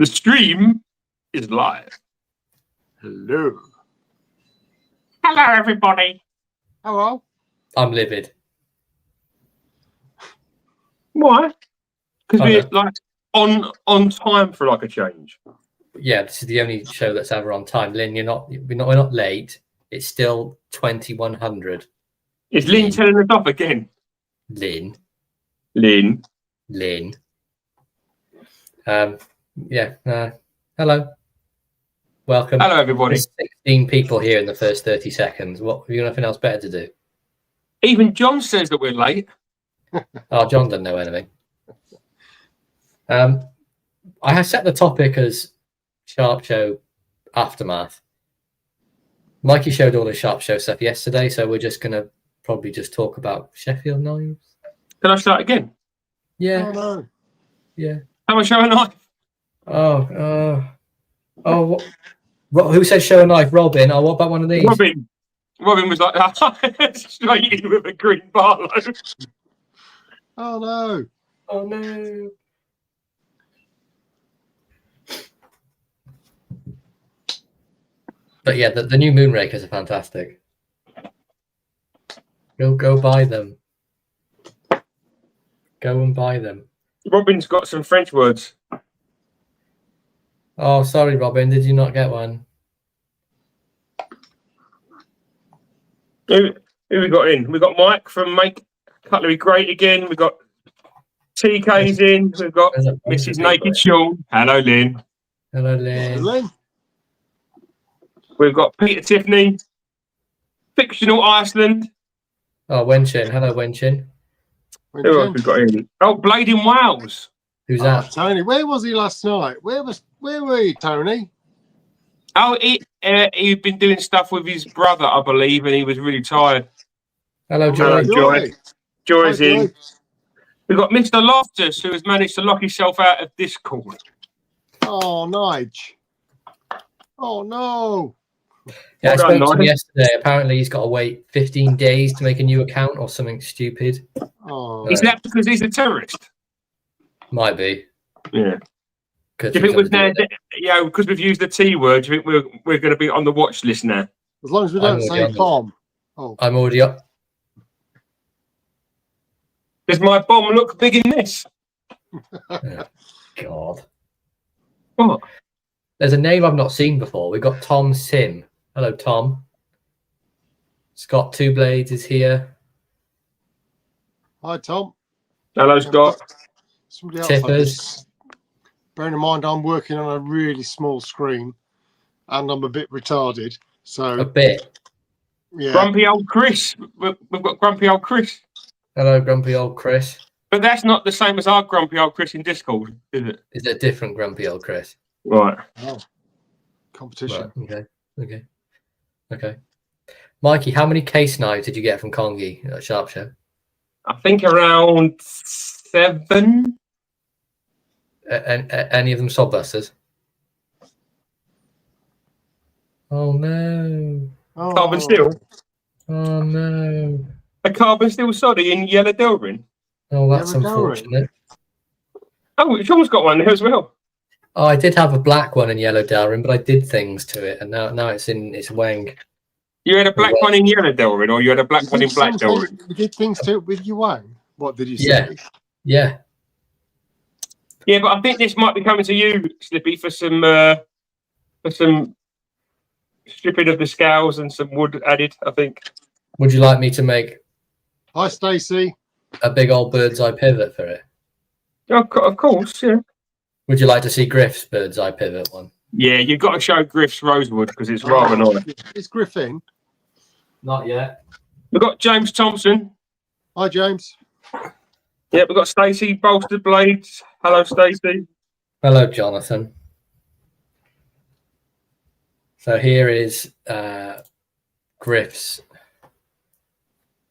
The stream is live. Hello. Hello, everybody. Hello. I'm livid. Why? Because we're like on time for like a change. Yeah, this is the only show that's ever on time. Lynn, we're not late. It's still 2100. Is Lynn telling us off again? Lynn. Hello. Welcome. Hello, everybody. There's 16 people here in the first 30 seconds. What, have you got nothing else better to do? Even John says that we're late. Oh, John doesn't know anything. I have set the topic as Sharp Show Aftermath. Mikey showed all the Sharp Show stuff yesterday, so we're just going to probably just talk about Sheffield knives. Can I start again? Yeah. Oh, no. Yeah. Have I show a knife? Who says show a knife? Robin. Oh, what about one of these? Robin was like, straight in with a green Barlow. Oh, no. Oh, no. But yeah, the new Moonrakers are fantastic. Go buy them. Go and buy them. Robin's got some French words. Oh, sorry, Robin. Did you not get one? Who we got in? We got Mike from Make Cutlery Great again. We got TK's in. We've got Mrs. Naked Sean. Hello, Lynn. Hello, Lynn. Lynn. We've got Peter Tiffany. Fictional Iceland. Oh, Wenchin. Hello, Wenchin. Who else we got in? Oh, Blade in Wales. Who's that? Tony. Where was he last night? Where were you, Tony? Oh, he'd been doing stuff with his brother, I believe, and he was really tired. Hello, Joy. Hello, Joy's Hi, in. Joy. We've got Mr. Loftus, who has managed to lock himself out of Discord. Oh, Nige. Oh, no. Yeah, I Well done, spoke to him Nigel. yesterday. Apparently, he's got to wait 15 days to make a new account or something stupid. Oh. Is that because he's a terrorist? Might be. Yeah. Could Do you think we've now, because we've used the T word, do you think we're going to be on the watch list now? As long as we don't say bomb. Oh. I'm already up. Does my bomb look big in this? Oh, God. What? There's a name I've not seen before. We've got Tom Sim. Hello, Tom. Scott Two Blades is here. Hi, Tom. Hello, Scott. Somebody else. Tippers. Bearing in mind, I'm working on a really small screen and I'm a bit retarded. So A bit. Yeah. Grumpy old Chris. We've got grumpy old Chris. Hello, grumpy old Chris. But that's not the same as our grumpy old Chris in Discord, is it? Is it a different grumpy old Chris? Right. Oh. Competition. Right. Okay. Mikey, how many case knives did you get from Kongi at Sharp Show? I think around 7. Any of them sodbusters? Oh no! Oh. Carbon steel. Oh no! A carbon steel soddy in yellow Delrin. Oh, that's Yellow Delrin. unfortunate. Oh, Sean's got one there as well. Oh, I did have a black one in yellow Delrin, but I did things to it, and now it's in its wang. You had a black one in yellow Delrin, or you had a black one in black Delrin? You did things to it with your wang. What did you say? Yeah. Yeah, but I think this might be coming to you, Slippy, for some stripping of the scales and some wood added, I think. Would you like me to make Hi, Stacey. a big old bird's eye pivot for it? Of course, yeah. Would you like to see Griff's bird's eye pivot one? Yeah, you've got to show Griff's rosewood because it's rather nice. Is Griffin? Not yet. We've got James Thompson. Hi, James. Yeah, we've got Stacey Bolstered Blades. Hello, Stacey. Hello, Jonathan. So here is Griff's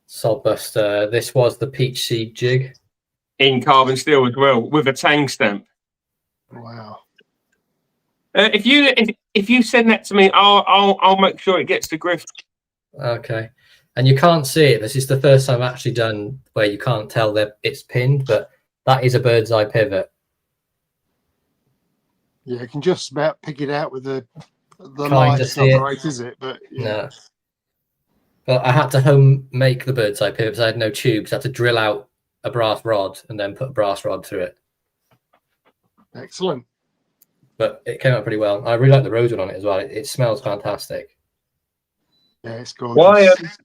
sodbuster. This was the peach seed jig In carbon steel as well, with a tang stamp. Wow. If you send that to me, I'll make sure it gets to Griff. Okay. And you can't see it. This is the first time I've actually done where you can't tell that it's pinned, but that is a bird's eye pivot. Yeah, you can just about pick it out with the Kind light. of It's see not it. great, is it? But yeah. No. But I had to home make the bird's eye pivots. I had no tubes. I had to drill out a brass rod and then put a brass rod through it. Excellent. But it came out pretty well. I really like the rosewood on it as well. It smells fantastic. Yeah, it's gorgeous.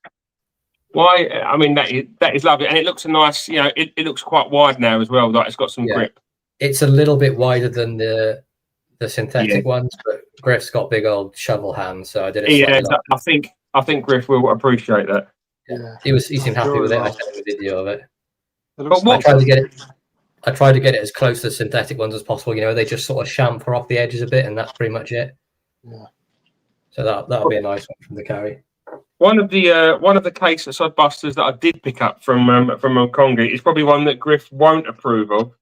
Why? I mean, that is lovely, and it looks a nice. You know, it looks quite wide now as well. Like it's got some grip. It's a little bit wider than the synthetic ones, but Griff's got big old shovel hands, so I did it. Yeah, I think Griff will appreciate that. Yeah, he seemed happy with it. I sent him a video of it. But I tried to get it as close to the synthetic ones as possible. You know, they just sort of chamfer off the edges a bit, and that's pretty much it. Yeah. So that'll be a nice one from the carry. One of the case of sodbusters that I did pick up from Congi is probably one that Griff won't approve of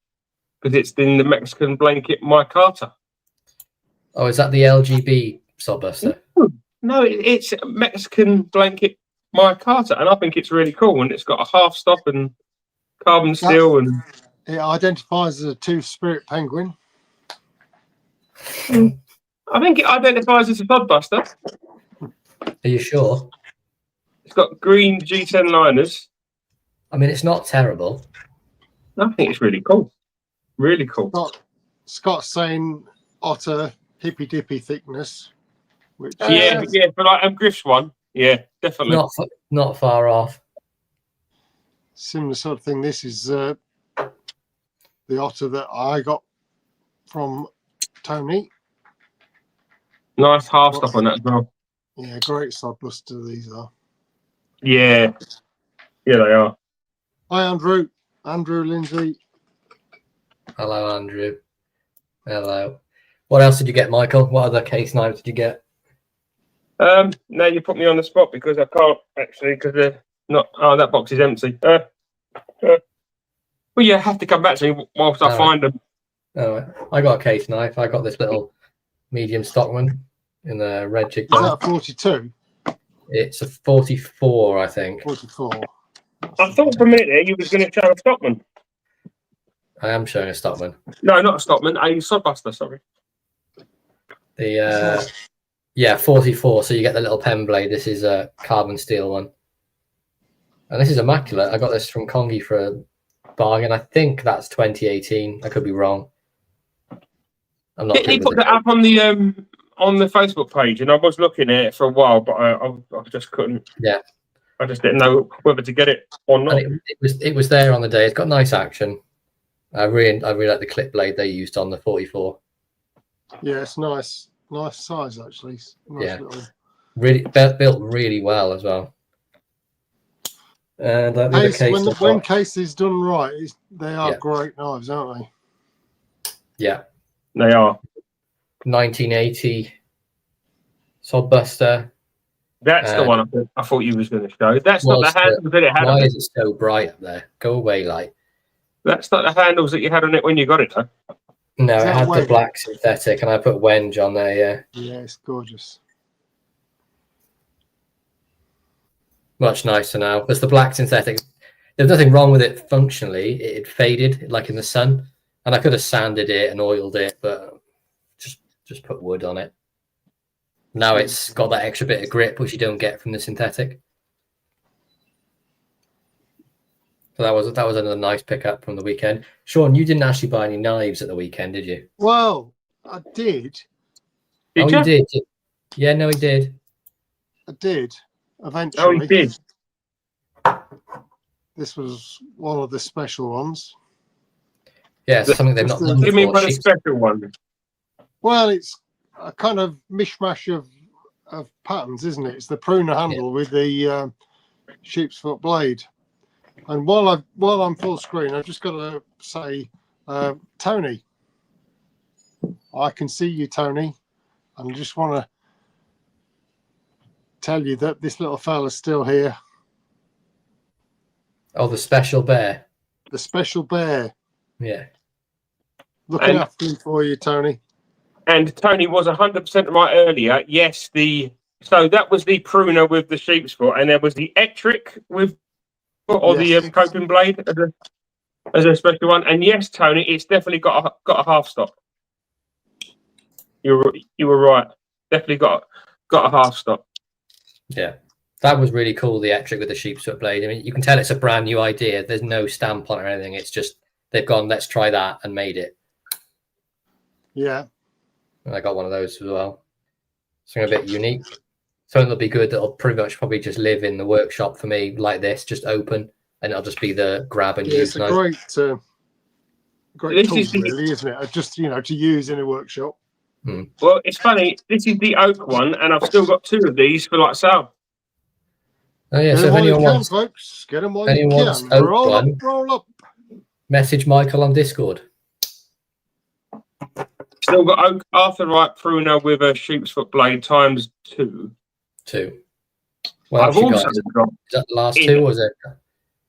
because it's in the Mexican blanket Mike Carter. Oh, is that the LGB sodbuster? No, it's a Mexican blanket Mike Carter, and I think it's really cool. And it's got a half stop and carbon steel, and it identifies as a two-spirit penguin. I think it identifies as a sodbuster. Are you sure? It's got green G10 liners. I mean, it's not terrible. I think it's really cool. Really cool. Scott's saying otter hippy dippy thickness. Which yeah, but like Griff's one, yeah, definitely. Not far off. Similar sort of thing. This is the otter that I got from Tony. Nice half stop on that as well. Yeah, great sodbuster these are. Yeah, they are. Hi, Andrew. Andrew Lindsay. Hello, Andrew. Hello. What else did you get, Michael? What other case knives did you get? Now you put me on the spot because I can't actually because they're not. Oh, that box is empty. Well, you have to come back to me whilst I find them. Oh, I got a case knife. I got this little medium stock one in the red jig. Is that a 42? It's a 44, I think. 44. I thought for a minute there you was going to show a Stockman. I am showing a Stockman. No, not a Stockman, a sodbuster, sorry. The 44. So you get the little pen blade. This is a carbon steel one, and this is immaculate. I got this from Congi for a bargain. I think that's 2018. I could be wrong. I'm not. He put that up on the Facebook page, and I was looking at it for a while, but I just couldn't. Yeah. I just didn't know whether to get it or not. It was there on the day. It's got nice action. I really like the clip blade they used on the 44. Yeah, it's nice size actually. Nice little... really built really well as well. And when case is done right, they are great knives, aren't they? Yeah, they are. 1980 sodbuster. That's the one I thought you was going to show. That's not the handles that it had. Why is it so bright up there? Go away, light. That's not the handles that you had on it when you got it, though. No, it had the black synthetic, and I put wenge on there. Yeah. Yeah, it's gorgeous. Much nicer now. There's the black synthetic. There's nothing wrong with it functionally. It faded like in the sun, and I could have sanded it and oiled it, but just put wood on it. Now it's got that extra bit of grip which you don't get from the synthetic. So that was another nice pickup from the weekend. Sean, you didn't actually buy any knives at the weekend, did you? Well, I did. You did? Yeah, no, he did. I did. Eventually. Oh, he did. This was one of the special ones. Yeah, something they've not done before. Give me one special one. Well, it's a kind of mishmash of patterns, isn't it? It's the pruner handle with the sheep's foot blade. And while I'm full screen, I've just got to say, Tony, I can see you, Tony, and I just want to tell you that this little fella's still here. Oh, the special bear. The special bear. Yeah. Looking after him for you, Tony. And Tony was 100% right earlier. Yes, so that was the pruner with the sheep's foot, and there was the Etric with the coping blade as a special one. And yes, Tony, it's definitely got a half stop. You were right. Definitely got a half stop. Yeah, that was really cool. The Etric with the sheep's foot blade. I mean, you can tell it's a brand new idea. There's no stamp on it or anything. It's just they've gone, let's try that, and made it. Yeah. And I got one of those as well. Something a bit unique. Something that'll be good. That'll pretty much probably just live in the workshop for me, like this, just open, and it'll just be the grab and use. It's a great tool, is really, isn't it? Just to use in a workshop. Well, it's funny. This is the oak one, and I've still got 2 of these for like sale. Oh yeah, so if anyone wants, folks, get them while you can. Roll up. Message Michael on Discord. Still got oak arthurite pruner with a sheep's foot blade times 2. 2. Well, I've also got. Is that the last 2, or is it?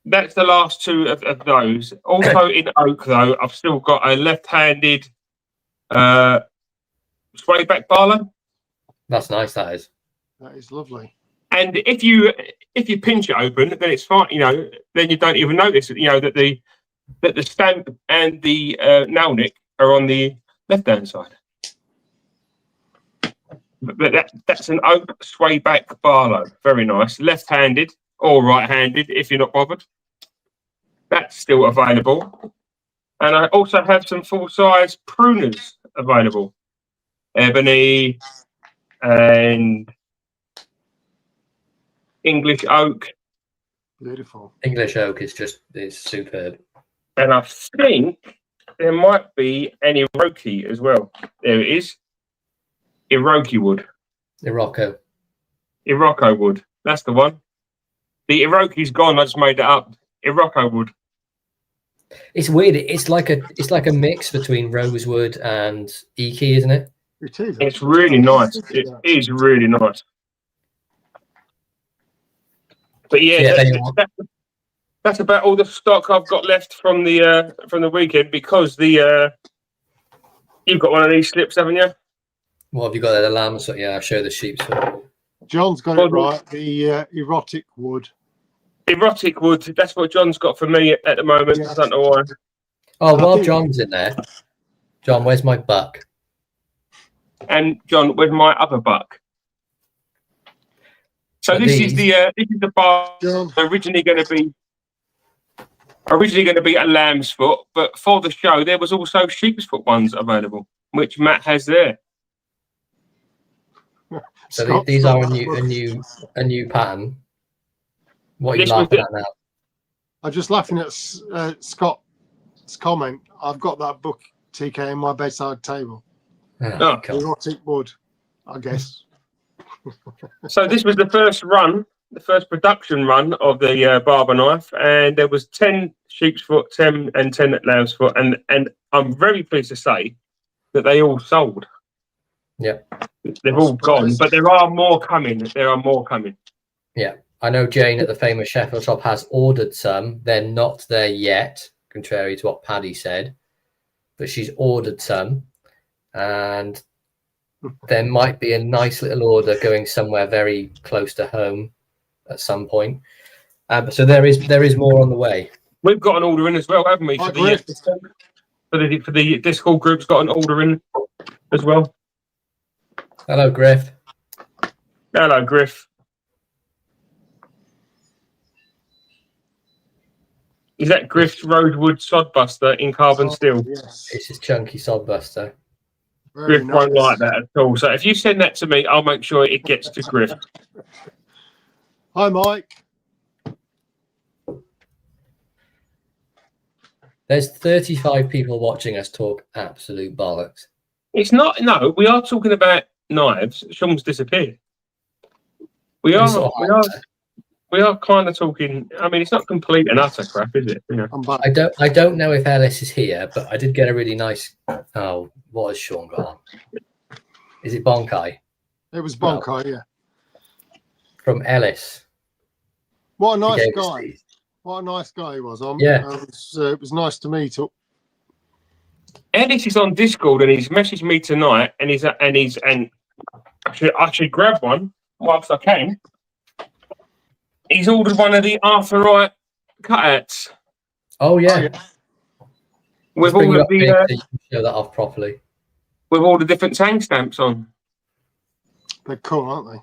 That's the last 2 of those. Also in oak, though, I've still got a left-handed sway back barlow. That's nice. That is lovely. And if you pinch it open, then it's fine. Then you don't even notice. That the stamp and the nail nick are on the left-hand side. But that's an oak sway back barlow. Very nice. Left-handed or right-handed, if you're not bothered. That's still available. And I also have some full-size pruners available. Ebony and English oak. Beautiful. English oak is superb. And I think there might be an Iroquois as well. There it is. Iroquois wood. Irocco wood. That's the one. The Iroquois gone. I just made it up. Irocco wood. It's weird. It's like a mix between rosewood and Iki, isn't it? It is. It's really nice. It is really nice. But that's about all the stock I've got left from the weekend, because you've got one of these slips, haven't you? What have you got there? The lamb? So yeah, I'll show the sheep's foot. John's got it right. The erotic wood. Erotic wood. That's what John's got for me at the moment. Yeah. I don't know why. Oh, while John's in there, John, where's my buck? And John, where's my other buck? So this is the bar originally going to be a lamb's foot, but for the show there was also sheep's foot ones available, which Matt has there. So these are a new pattern. What are you laughing at now? I'm just laughing at Scott's comment. I've got that book, TK, in my bedside table. Oh, erotic wood, I guess. So this was the first production run of the barber knife, and there was 10 sheep's foot, 10 lamb's foot, and I'm very pleased to say that they all sold. Yeah, they've all gone, but there are more coming. Yeah, I know Jane at the famous Sheffield shop has ordered some. They're not there yet, contrary to what Paddy said, but she's ordered some, and there might be a nice little order going somewhere very close to home at some point. So there is more on the way. We've got an order in as well, haven't we? For the Discord group's got an order in as well. Hello, Griff. Hello, Griff. Is that Griff's Rosewood Sodbuster in carbon steel? Yes. It's his chunky Sodbuster. Griff won't like that at all. So if you send that to me, I'll make sure it gets to Griff. Hi, Mike. There's 35 people watching us talk absolute bollocks. It's not. No, we are talking about knives. Sean's disappeared. We are kind of talking. I mean, it's not complete and utter crap, is it? Yeah. I don't know if Ellis is here, but I did get a really nice. Oh, what has Sean got on? Is it Bonkai? It was Bonkai, yeah. From Ellis. What a nice guy! What a nice guy he was. Yeah, it was nice to meet up. Ellis is on Discord and he's messaged me tonight, and I should grab one whilst I can. He's ordered one of the arthurite cutouts. Oh yeah. With all of the show that off properly. with all the different tang stamps on. They're cool, aren't they?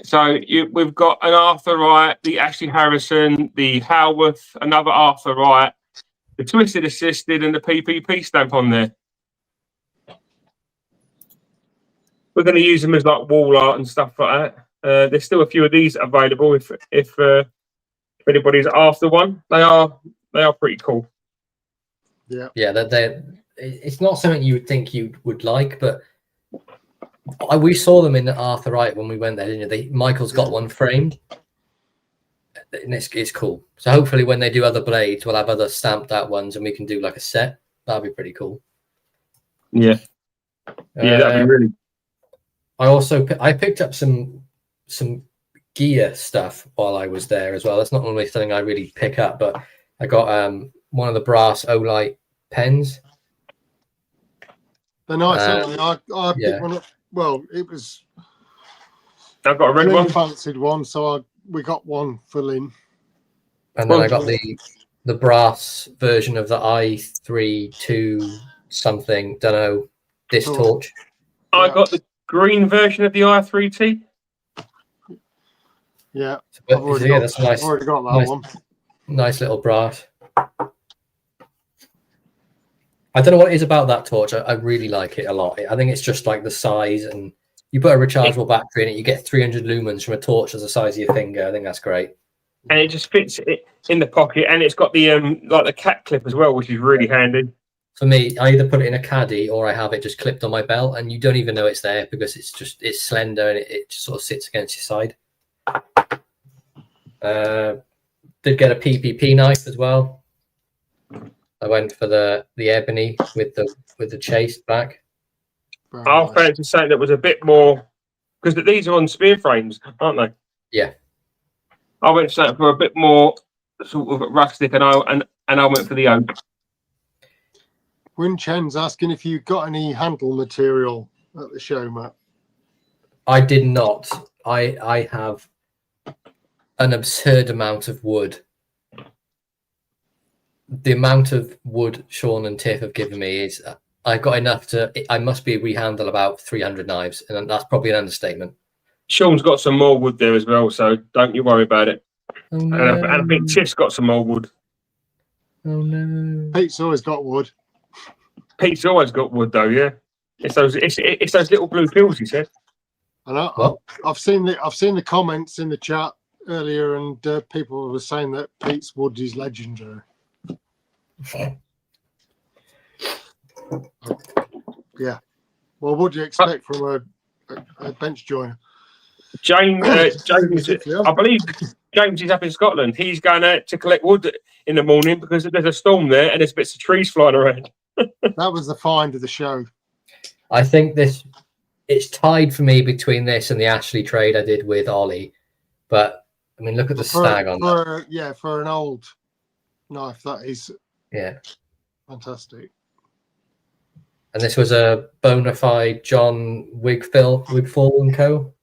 So we've got an Arthur Wright, the Ashley Harrison, the Howarth, another Arthur Wright, the Twisted Assisted, and the PPP stamp on there. We're going to use them as like wall art and stuff like that. There's still a few of these available if anybody's after one. They are pretty cool. Yeah. Yeah, it's not something you would think you would like, but we saw them in Arthur Wright when we went there, didn't you? Michael's got one framed, and it's cool. So hopefully when they do other blades, we'll have other stamped out ones, and we can do like a set. That'd be pretty cool. Yeah, that'd be really. I picked up some gear stuff while I was there as well. That's not normally something I really pick up, but I got one of the brass Olight pens. They're nice, aren't they? I picked one up. Well, it was. I've got a red one. Fancied one, so we got one for Lynn. And then I got the brass version of the i3-2 something. Don't know. Disc torch. I got the green version of the i3T. Yeah, that's nice. I've already got that one. Nice little brass. I don't know what it is about that torch. I really like it a lot. I think it's just like the size, and you put a rechargeable battery in it, you get 300 lumens from a torch that's the size of your finger. I think that's great. And it just fits it in the pocket, and it's got the like the cat clip as well, which is really handy. For me, I either put it in a caddy or I have it just clipped on my belt, and you don't even know it's there because it's slender and it just sort of sits against your side. Did get a PPP knife as well. I went for the ebony with the chased back. I fancy something that was a bit more, because these are on spear frames, aren't they? Yeah. I went for a bit more sort of rustic, and I went for the oak. Win Chen's asking if you got any handle material at the show, Matt. I did not. I have an absurd amount of wood. The amount of wood Sean and Tiff have given me is I've got enough I must be rehandle about 300 knives, and that's probably an understatement. Sean's got some more wood there as well, so don't you worry about it. Oh, no. And I think Tiff's got some more wood. Oh no. Pete's always got wood. Pete's always got wood though, yeah. It's those little blue pills, he said. And I've seen the comments in the chat earlier, and people were saying that Pete's wood is legendary. Yeah. Well, what do you expect from a bench joiner? James, I believe James is up in Scotland. He's going out to collect wood in the morning because there's a storm there and there's bits of trees flying around. That was the find of the show. I think it's tied for me between this and the Ashley trade I did with Ollie. But I mean, look at the stag on that. Yeah, for an old knife, that is fantastic. And this was a bona fide John Wigfall and Co.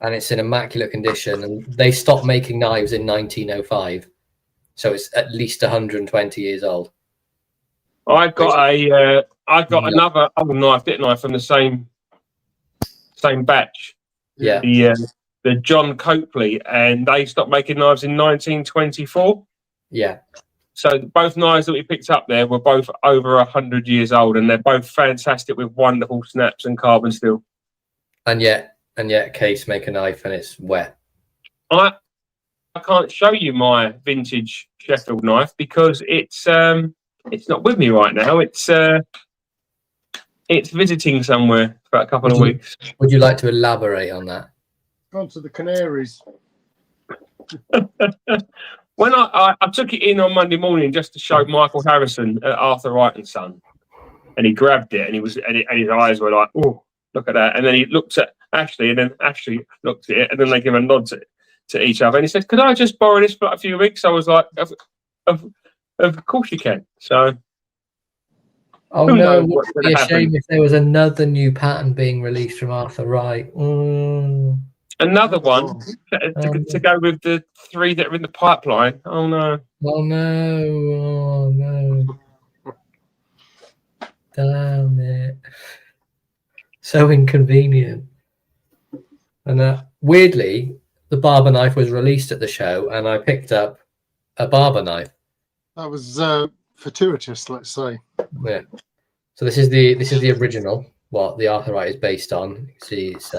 And it's in immaculate condition. And they stopped making knives in 1905. So it's at least 120 years old. I got another old knife, didn't I, from the same batch. Yeah. The John Copley, and they stopped making knives in 1924. Yeah. So both knives that we picked up there were both over 100 years old, and they're both fantastic with wonderful snaps and carbon steel. And yet Case make a knife and it's wet. I can't show you my vintage Sheffield knife because it's not with me right now. It's visiting somewhere for a couple of weeks. Would you like to elaborate on that? Gone to the Canaries. When I took it in on Monday morning just to show Michael Harrison at Arthur Wright and Son, and he grabbed it and his eyes were like, "Oh, look at that!" And then he looked at Ashley, and then Ashley looked at it, and then they give a nod to each other. And he said, "Could I just borrow this for a few weeks?" I was like, "Of course you can." So, oh no, it would be a shame if there was another new pattern being released from Arthur Wright. Another one to go with the 3 that are in the pipeline. Oh no! Oh no! Oh no! Damn it. So inconvenient. And weirdly, the barber knife was released at the show, and I picked up a barber knife. That was fortuitous, let's say. Yeah. So this is the original. What the Arthurite is based on. You can see it's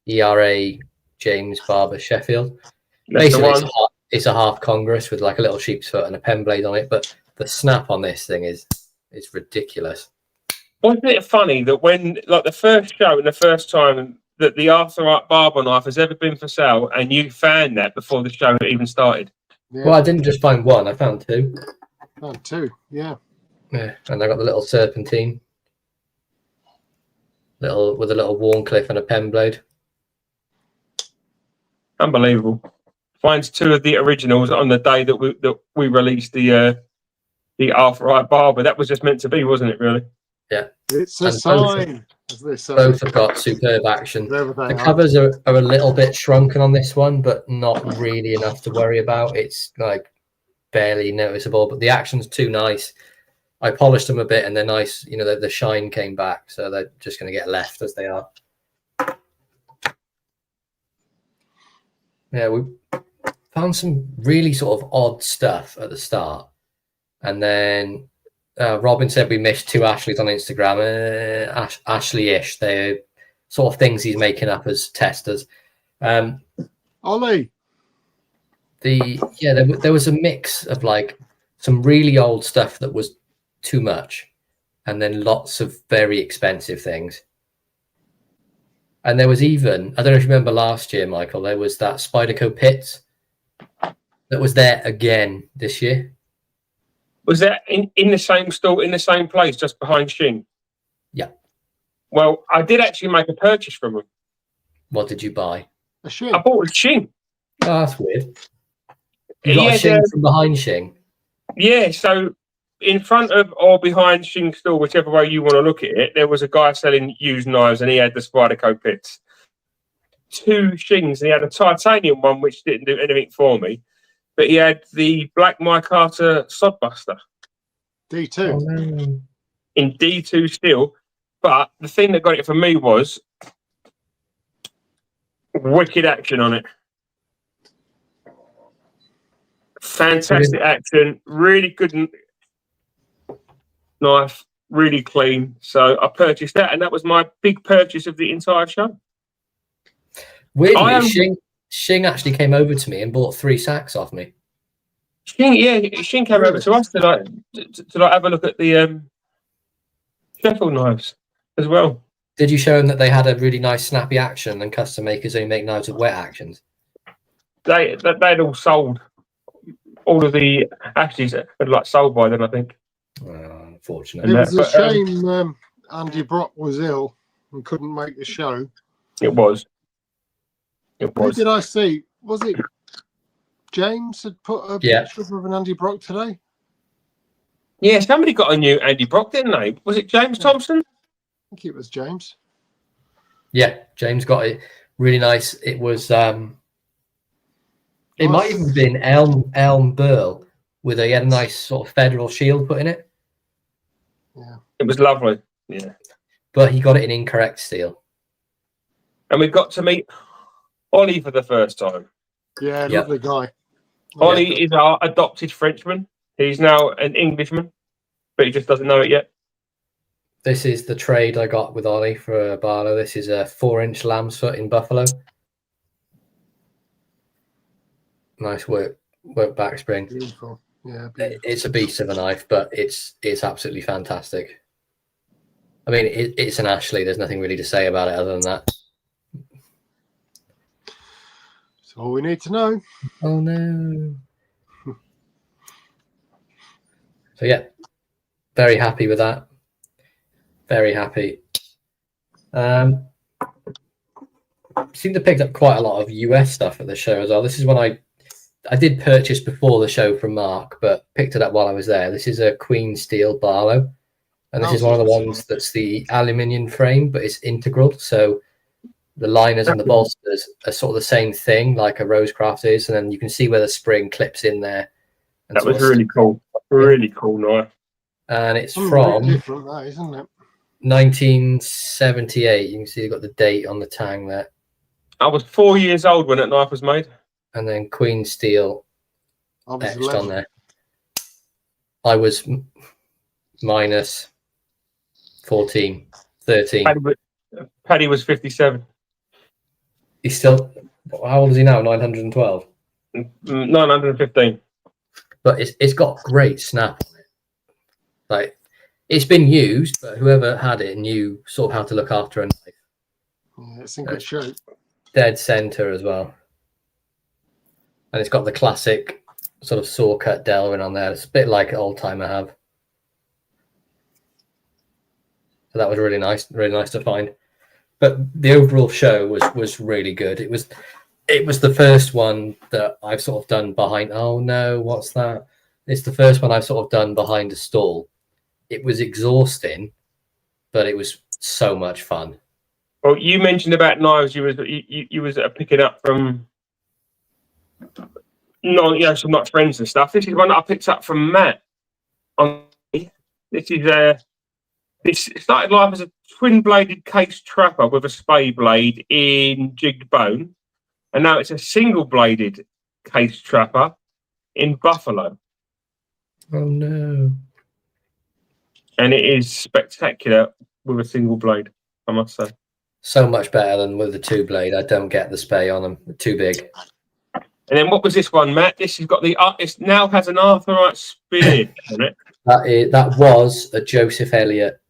ERA James Barber Sheffield. That's the Basically, one. it's a half Congress with like a little sheep's foot and a pen blade on it. But the snap on this thing is ridiculous. Wasn't it funny that when, like, the first show and the first time that the Arthurite barber knife has ever been for sale, and you found that before the show even started? Yeah. Well, I didn't just find one; I found two. Found two, yeah. Yeah, and I got the little serpentine, with a little Warncliffe and a pen blade. Unbelievable. Finds two of the originals on the day that we released the Arthurite barber. That was just meant to be, wasn't it? Really? Yeah. It's a And sign, as they say. Both have got superb action. Wherever they The are. covers are a little bit shrunken on this one, but not really enough to worry about. It's like barely noticeable, but the action's too nice. I polished them a bit, and they're nice. You know, the shine came back, so they're just going to get left as they are. Yeah, we found some really sort of odd stuff at the start, and then Robin said we missed two Ashleys on Instagram. Ashley-ish, they're sort of things he's making up as testers. Ollie. There was a mix of like some really old stuff that was too much, and then lots of very expensive things. And there was even, I don't know if you remember last year, Michael, there was that Spyderco Pits that was there again this year. Was that in the same store, in the same place, just behind Shing? Yeah. Well, I did actually make a purchase from them. What did you buy? A Shing. I bought a Shing. Oh, that's weird. You got a Shing from behind Shing? Yeah, so in front of or behind Shing's store, whichever way you want to look at it, there was a guy selling used knives, and he had the Spyderco Pits. Two Shings. He had a titanium one, which didn't do anything for me, but he had the Black Mike Carter Sodbuster. D2. Oh, no. In D2 steel. But the thing that got it for me was wicked action on it. Fantastic action. Really good knife. Really clean. So I purchased that, and that was my big purchase of the entire show. Weirdly, Shing actually came over to me and bought 3 sacks off me. Shing came over to us to have a look at the Sheffield knives as well. Did you show them that they had a really nice snappy action and custom makers only make knives with wet actions? They'd all sold. All of the Ashes had like sold by then, I think. Unfortunately. It was a shame Andy Brock was ill and couldn't make the show. It was. Who did I see? Was it James had put a picture of an Andy Brock today? Yeah, somebody got a new Andy Brock, didn't they? Was it James Thompson? I think it was James. Yeah, James got it really nice. It was it might even have been Elm Burl with he had a nice sort of federal shield put in it. Yeah. It was lovely. Yeah. But he got it in incorrect steel. And we got to meet Ollie for the first time. Yeah, lovely guy. Ollie is our adopted Frenchman. He's now an Englishman, but he just doesn't know it yet. This is the trade I got with Ollie for Barlow. This is a 4-inch lamb's foot in buffalo. Nice work back spring. Beautiful. Yeah, beautiful. It's a beast of a knife, but it's absolutely fantastic. I mean, it's an Ashley. There's nothing really to say about it other than that. That's all we need to know. Oh no. So yeah, very happy with that. Very happy. Seem to pick up quite a lot of US stuff at the show as well. This is one I did purchase before the show from Mark, but picked it up while I was there. This is a Queen Steel Barlow, and this is one of the ones that's the aluminium frame, but it's integral. So the liners and the bolsters are sort of the same thing, like a Rosecraft is, and then you can see where the spring clips in there. That was really cool. Really cool knife. and it's Something from really different, that, isn't it? 1978. You can see you've got the date on the tang there, I was 4 years old when that knife was made. and then Queen Steel I was etched 11. on there. I was minus 14, 13. Paddy was 57. He's still, how old is he now? 912. 915. But it's got great snap on it. Like, it's been used, but whoever had it knew sort of how to look after a knife. Yeah, it's in good shape. Dead center as well. And it's got the classic sort of saw cut delving on there. It's a bit like an old timer have. So that was really nice to find. But the overall show was really good. It was the first one that I've sort of done behind. Oh no, what's that? It's the first one I've sort of done behind a stall. It was exhausting, but it was so much fun. Well, you mentioned about knives. You was picking up from some not friends and stuff. This is one that I picked up from Matt. This is this started life as a twin-bladed case trapper with a spay blade in jigged bone, and now it's a single-bladed case trapper in buffalo. Oh no! And it is spectacular with a single blade, I must say. So much better than with the two blade. I don't get the spay on them; they're too big. And then what was this one, Matt? This has got it now has an Arthurite spear on it. That was a Joseph Elliott,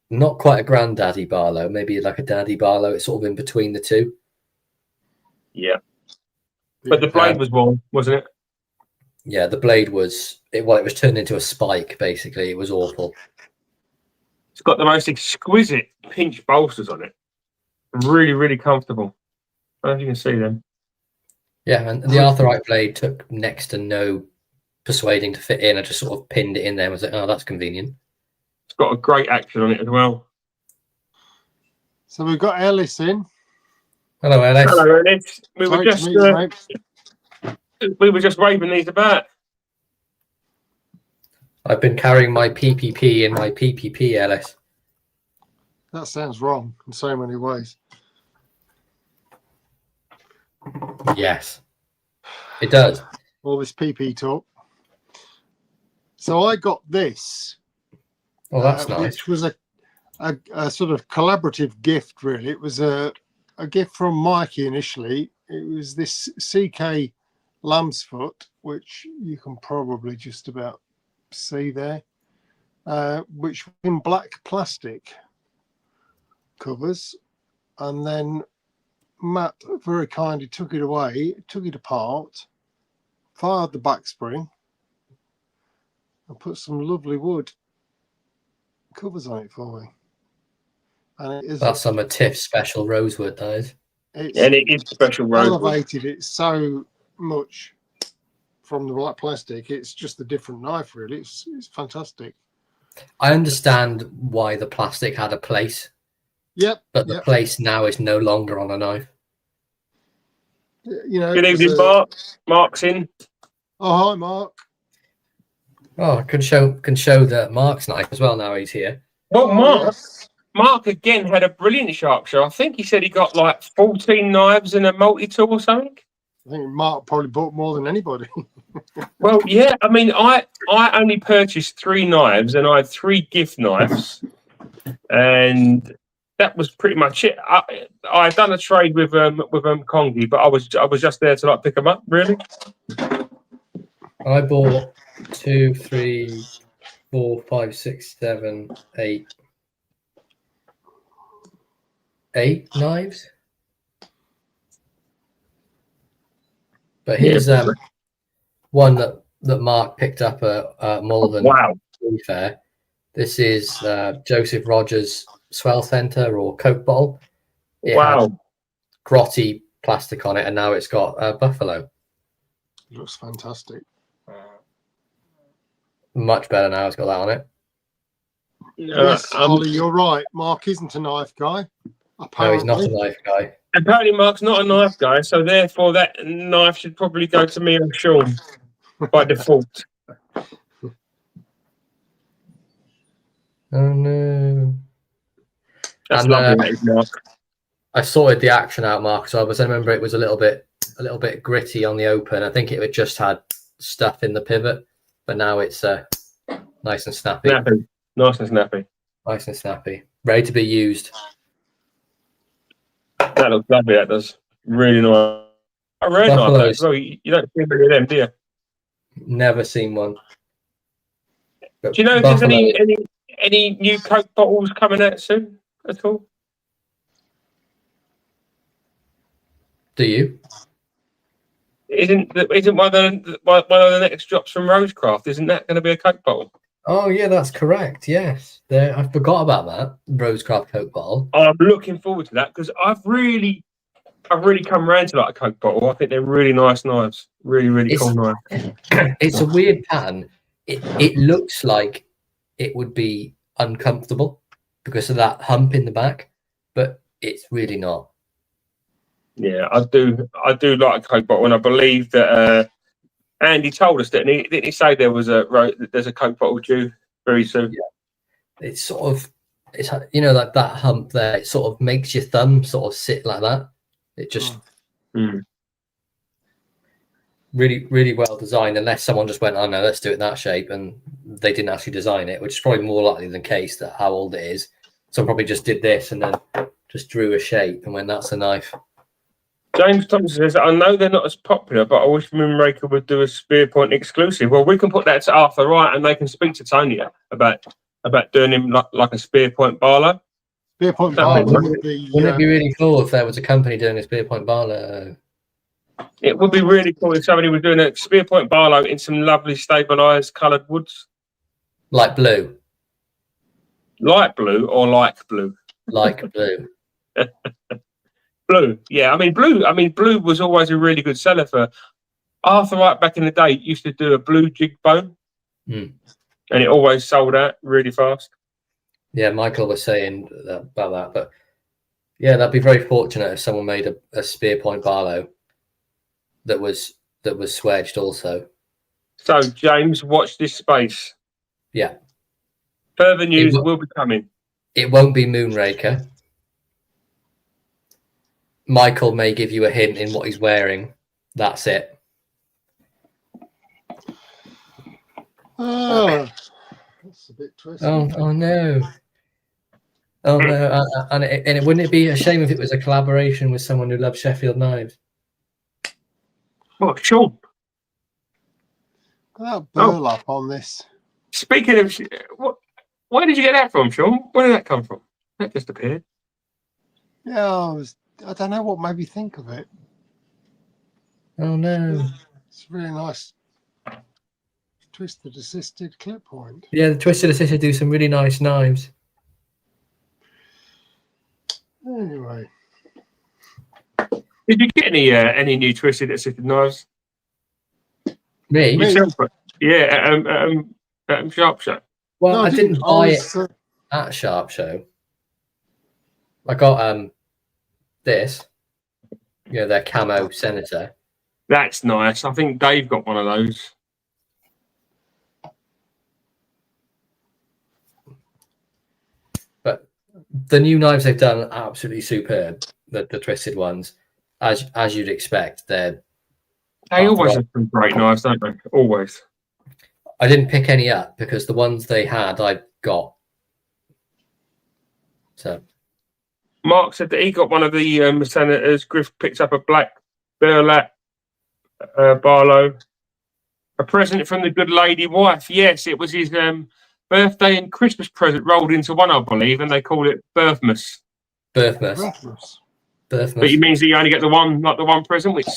not quite a granddaddy Barlow, maybe like a daddy Barlow. It's sort of in between the two. Yeah, but the blade was wrong, wasn't it? Yeah, the blade was it was turned into a spike. Basically, it was awful. It's got the most exquisite pinch bolsters on it. Really, really comfortable. I don't know if you can see them. Yeah, and the Arthurite blade took next to no persuading to fit in. I just sort of pinned it in there and was like, oh, that's convenient. It's got a great action on it as well. So we've got Ellis in. Hello, Ellis. Hello, Ellis. We were just waving these about. I've been carrying my PPP in my PPP, Ellis. That sounds wrong in so many ways. Yes, it does. All this PP talk. So I got this. Oh, that's nice. Which was a sort of collaborative gift, really. It was a gift from Mikey initially. It was this CK lamb's foot, which you can probably just about see there, which was in black plastic covers. And then Matt very kindly took it away, took it apart, fired the back spring, and put some lovely wood covers on it for me. And it is That's some of Tiff's special rosewood, that is. And it is special rosewood. Elevated it so much from the black plastic. It's just a different knife, really. It's fantastic. I understand why the plastic had a place. Yep. But the place now is no longer on a knife. You know. Good evening, Mark. Mark's in. Oh, hi, Mark. Oh, I can show the Mark's knife as well now he's here. Well, Mark again had a brilliant sharp show. I think he said he got like 14 knives and a multi-tool or something. I think Mark probably bought more than anybody. Well, yeah. I mean, I only purchased 3 knives and I had 3 gift knives, and that was pretty much it. I done a trade with Kongi, but I was just there to like pick them up. Really. I bought 2, 3, 4, 5, 6, 7, 8 knives. But here's one that Mark picked up at Malvern. Wow. Fair. This is Joseph Rogers' swell center or Coke bottle. It had grotty plastic on it, and now it's got buffalo. It looks fantastic. Much better now. It's got that on it. Yes, Ollie, you're right. Mark isn't a knife guy. Apparently. No, he's not a knife guy. Apparently, Mark's not a knife guy, so therefore that knife should probably go to me and Sean by default. Oh no. That's And, lovely, that is, Mark. I sorted the action out, Mark. So I remember it was a little bit gritty on the open. I think it had just had stuff in the pivot, but now it's nice and snappy. Snappy. Nice and snappy. Nice and snappy. Ready to be used. That looks lovely, that does. Really nice. A rare knife that as well. You don't see many of them, do you? Never seen one. Do you know if there's any new Coke bottles coming out soon at all? Do you? Isn't one of the next drops from Rosecraft? Isn't that going to be a Coke bottle? Oh yeah, that's correct. Yes, I forgot about that Rosecraft Coke bottle. I'm looking forward to that because I've really come around to like a Coke bottle. I think they're really nice knives. Really cool knives. It's a weird pattern. It looks like it would be uncomfortable because of that hump in the back, but it's really not. Yeah, I do like a Coke bottle, and I believe that Andy told us that. Didn't he say there's a Coke bottle due very soon? Yeah. It's sort of, it's like that hump there. It sort of makes your thumb sort of sit like that. It just really well designed. Unless someone just went, "Oh no, let's do it in that shape," and they didn't actually design it, which is probably more likely than case that how old it is. Someone probably just did this and then just drew a shape and went, "That's a knife." James Thompson says, I know they're not as popular, but I wish Moonraker would do a spear point exclusive. Well, we can put that to Arthur Wright and they can speak to Tonya about doing him like a spear point Barlow. Spear point Barlow would be... Wouldn't it be really cool if there was a company doing a spear point Barlow? It would be really cool if somebody was doing a spear point Barlow in some lovely stabilised coloured woods. Like blue? Light blue or like blue? Like blue. Blue, yeah. Blue was always a really good seller for Arthur Wright back in the day. Used to do a blue jig bone, and it always sold out really fast. Yeah, Michael was saying about that, but yeah, that'd be very fortunate if someone made a spear point Barlow that was swedged also. So James, watch this space. Yeah. Further news will be coming. It won't be Moonraker. Michael may give you a hint in what he's wearing. That's it. Oh, that's a bit twisted. Oh no. Oh no. And it wouldn't it be a shame if it was a collaboration with someone who loves Sheffield knives? Oh, Sean. That burlap on this. Speaking of, where did you get that from, Sean? Where did that come from? That just appeared. Yeah, I don't know what made me think of it. Oh no. It's really nice. Twisted assisted clip point. Yeah, the twisted assisted do some really nice knives. Anyway. Did you get any new twisted assisted knives? Me? Yeah, Sharp Show. Well, no, I didn't buy it at Sharp Show. I got this, their camo Senator. That's nice. I think Dave got one of those. But the new knives they've done are absolutely superb. The twisted ones, as you'd expect, they always have some great knives, don't they? Always. I didn't pick any up because the ones they had I got. So. Mark said that he got one of the Senators. Griff picked up a black burlap Barlow. A present from the good lady wife. Yes, it was his birthday and Christmas present rolled into one, I believe, and they called it Birthmas. Birthmas. But it means that you only get the one present, which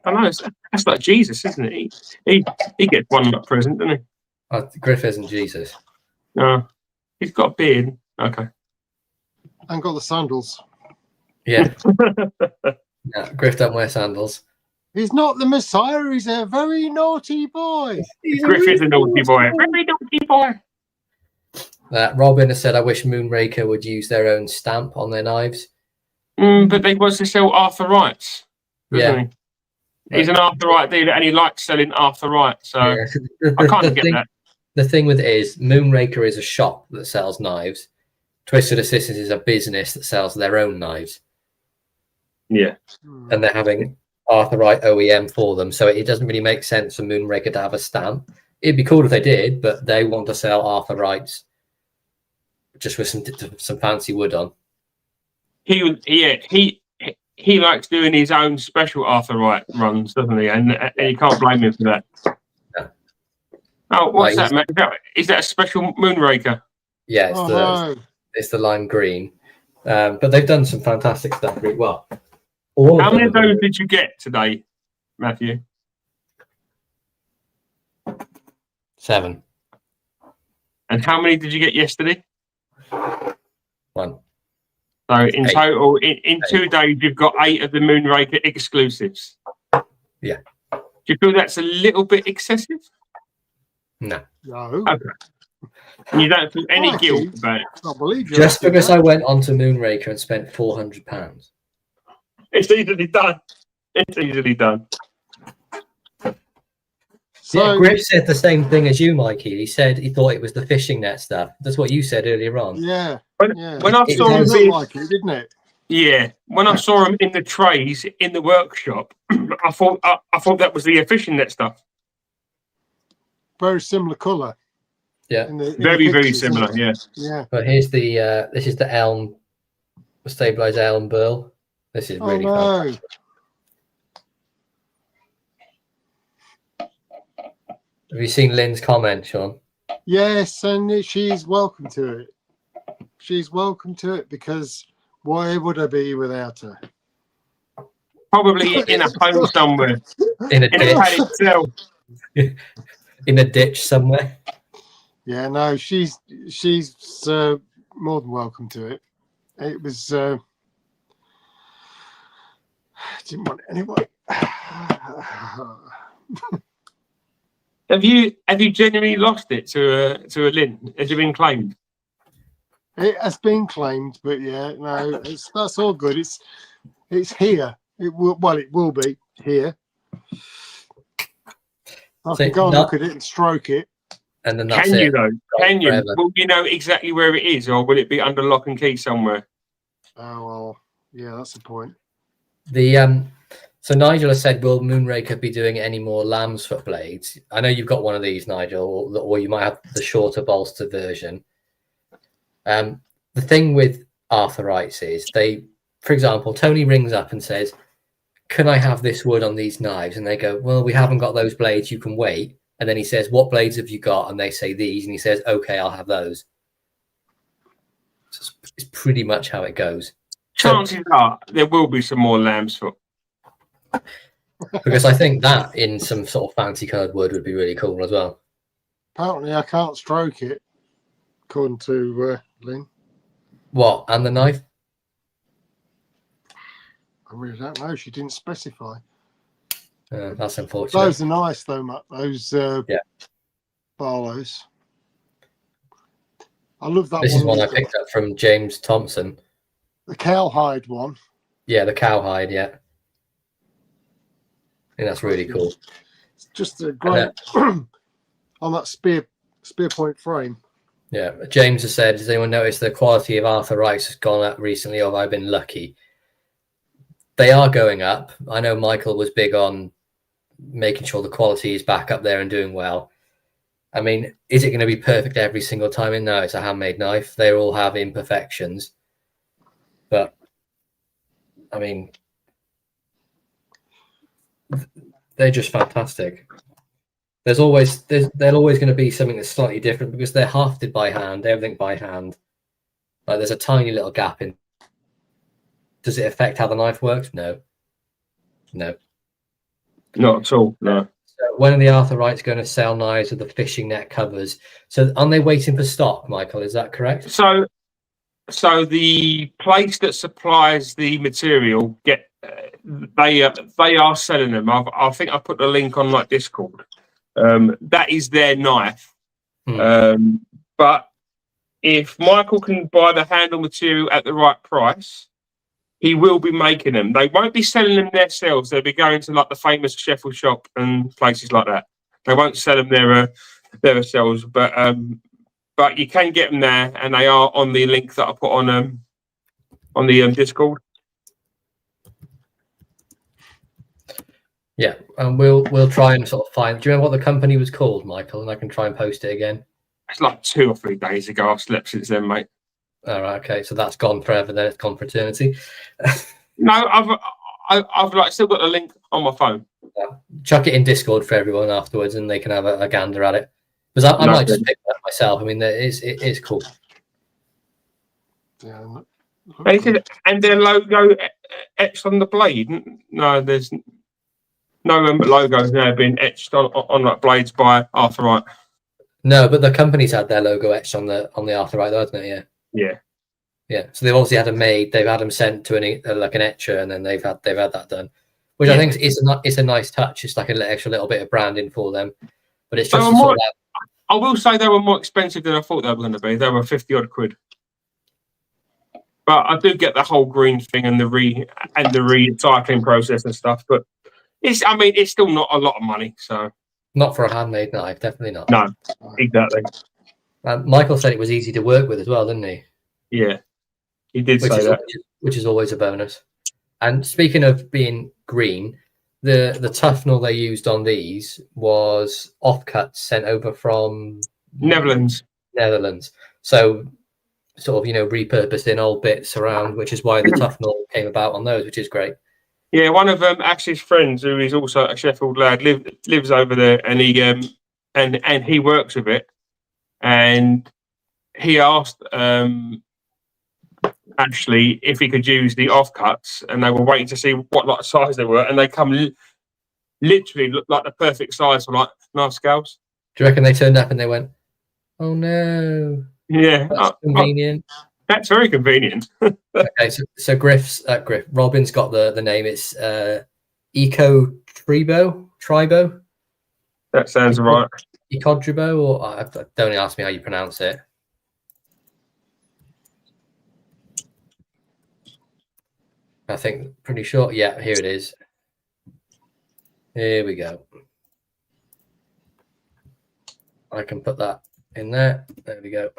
I don't know. That's like Jesus, isn't it? He gets one present, doesn't he? Griff isn't Jesus. No, he's got a beard. Okay. And got the sandals. Yeah. Yeah, Griff don't wear sandals. He's not the Messiah. He's a very naughty boy. Griff is a naughty boy. Very naughty boy. Robin has said, I wish Moonraker would use their own stamp on their knives. But they want to sell Arthur Wrights. Yeah. He's an Arthur Wright dealer and he likes selling Arthur Wright. So I kind of get that. the thing with it is, Moonraker is a shop that sells knives. Twisted Assistants is a business that sells their own knives. Yeah. And they're having Arthur Wright OEM for them. So it doesn't really make sense for Moonraker to have a stamp. It'd be cool if they did, but they want to sell Arthur Wrights just with some fancy wood on. He likes doing his own special Arthur Wright runs, doesn't he? And you can't blame him for that. No. Oh, what's that, Matt? Is that a special Moonraker? Yeah, it's the lime green. But they've done some fantastic stuff. Well, how many of those did you get today, Matthew? 7. And how many did you get yesterday? 1. So in 8. Total, in 2 days, you've got 8 of the Moonraker exclusives. Yeah. Do you feel that's a little bit excessive? No. Okay. You don't feel any guilt about it? I believe you. Just because I went onto Moonraker and spent £400. It's easily done. It's easily done. So, Griff said the same thing as you, Mikey. He said he thought it was the fishing net stuff. That's what you said earlier on. Yeah. When I saw him, like it, didn't it? Yeah. When I saw him in the trays in the workshop, I thought that was the fishing net stuff. Very similar colour. Yeah. Very similar. Yeah. Yeah. But here's the this is the elm, the stabilized elm burl. This is really fun. Have you seen Lynn's comment, Sean? Yes, and she's welcome to it. She's welcome to it because why would I be without her? Probably in a home somewhere. In a ditch. In a ditch somewhere. Yeah, no, she's more than welcome to it. It was didn't want it anyway. Have you genuinely lost it to a Lynn? Has it been claimed? It has been claimed, but yeah, no, that's all good. It's here. It will be here. I can go and look at it and stroke it. And then that's Can you it. though? Can you? Forever. Will you know exactly where it is, or will it be under lock and key somewhere? Oh well, yeah, that's the point. So Nigel has said, will Moonraker be doing any more lamb's foot blades? I know you've got one of these, Nigel, or you might have the shorter bolster version. The thing with Arthur Wrights is for example, Tony rings up and says, can I have this wood on these knives? And they go, well, we haven't got those blades, you can wait. And then he says, what blades have you got? And they say these, and he says, okay, I'll have those. So it's pretty much how it goes. Chances are there will be some more lamb's foot. Because I think that in some sort of fancy coloured wood would be really cool as well. Apparently, I can't stroke it, according to Lynn. What? And the knife? I really don't know. She didn't specify. That's unfortunate. Those are nice, though, Matt. Those Barlows. I love that one. This is one I picked up from James Thompson. The cowhide one. Yeah, the cowhide, yeah. I think that's really cool. It's just a great on that spear point frame. Yeah, James has said, has anyone noticed the quality of Arthur Wrights has gone up recently, or have I been lucky? They are going up. I know Michael was big on making sure the quality is back up there and doing well. I mean, is it going to be perfect every single time? No, it's a handmade knife. They all have imperfections. But, I mean, they're just fantastic. They're always going to be something that's slightly different because they're hafted by hand, everything by hand. Like there's a tiny little gap in. Does it affect how the knife works? No. Not at all. No. So when are the Arthur Wrights going to sell knives with the fishing net covers? So aren't they waiting for stock, Michael? Is that correct? So the place that supplies the material they are selling them. I think I put the link on like Discord. That is their knife. But if Michael can buy the handle material at the right price, he will be making them. They won't be selling them themselves. They'll be going to like the famous Sheffield shop and places like that. They won't sell them there leather shells, but you can get them there, and they are on the link that I put on the Discord. Yeah, and we'll try and sort of find. Do you remember what the company was called, Michael? And I can try and post it again. It's like 2 or 3 days ago. I've slept since then, mate. All right, okay, so that's gone forever. Then it's gone for eternity. No, I've like still got the link on my phone. Chuck it in Discord for everyone afterwards, and they can have a gander at it. Because I might just pick that myself. I mean, it is cool. Yeah, And their logo etched on the blade. No, there's no logos now been etched on like blades by Arthurite. No, but the company's had their logo etched on the Arthurite, though, hasn't it? Yeah. Yeah. So they've obviously had them made. They've had them sent to an etcher, and then they've had that done, which I think is a nice touch. It's like an extra little bit of branding for them. But it's just I will say they were more expensive than I thought they were going to be. They were 50 odd quid. But I do get the whole green thing and the recycling process and stuff. But it's still not a lot of money. So not for a handmade knife, definitely not. No, exactly. Michael said it was easy to work with as well, didn't he? Yeah, he did say that, which is always a bonus. And speaking of being green, the Tufnell they used on these was offcuts sent over from Netherlands. So sort of, repurposed in old bits around, which is why the Tufnell came about on those, which is great. Yeah, one of Ash's friends, who is also a Sheffield lad, lives over there, and he works with it. And he asked Ashley if he could use the offcuts, and they were waiting to see what like size they were, and they come literally look like the perfect size for like knife scales. Do you reckon they turned up and they went, "Oh no"? Yeah, that's convenient. That's very convenient. Okay, so Robin's got the name. It's Eco Tribo. That sounds right. Ecodribo, or don't ask me how you pronounce it. I think pretty sure. Yeah, here it is. Here we go. I can put that in there. There we go.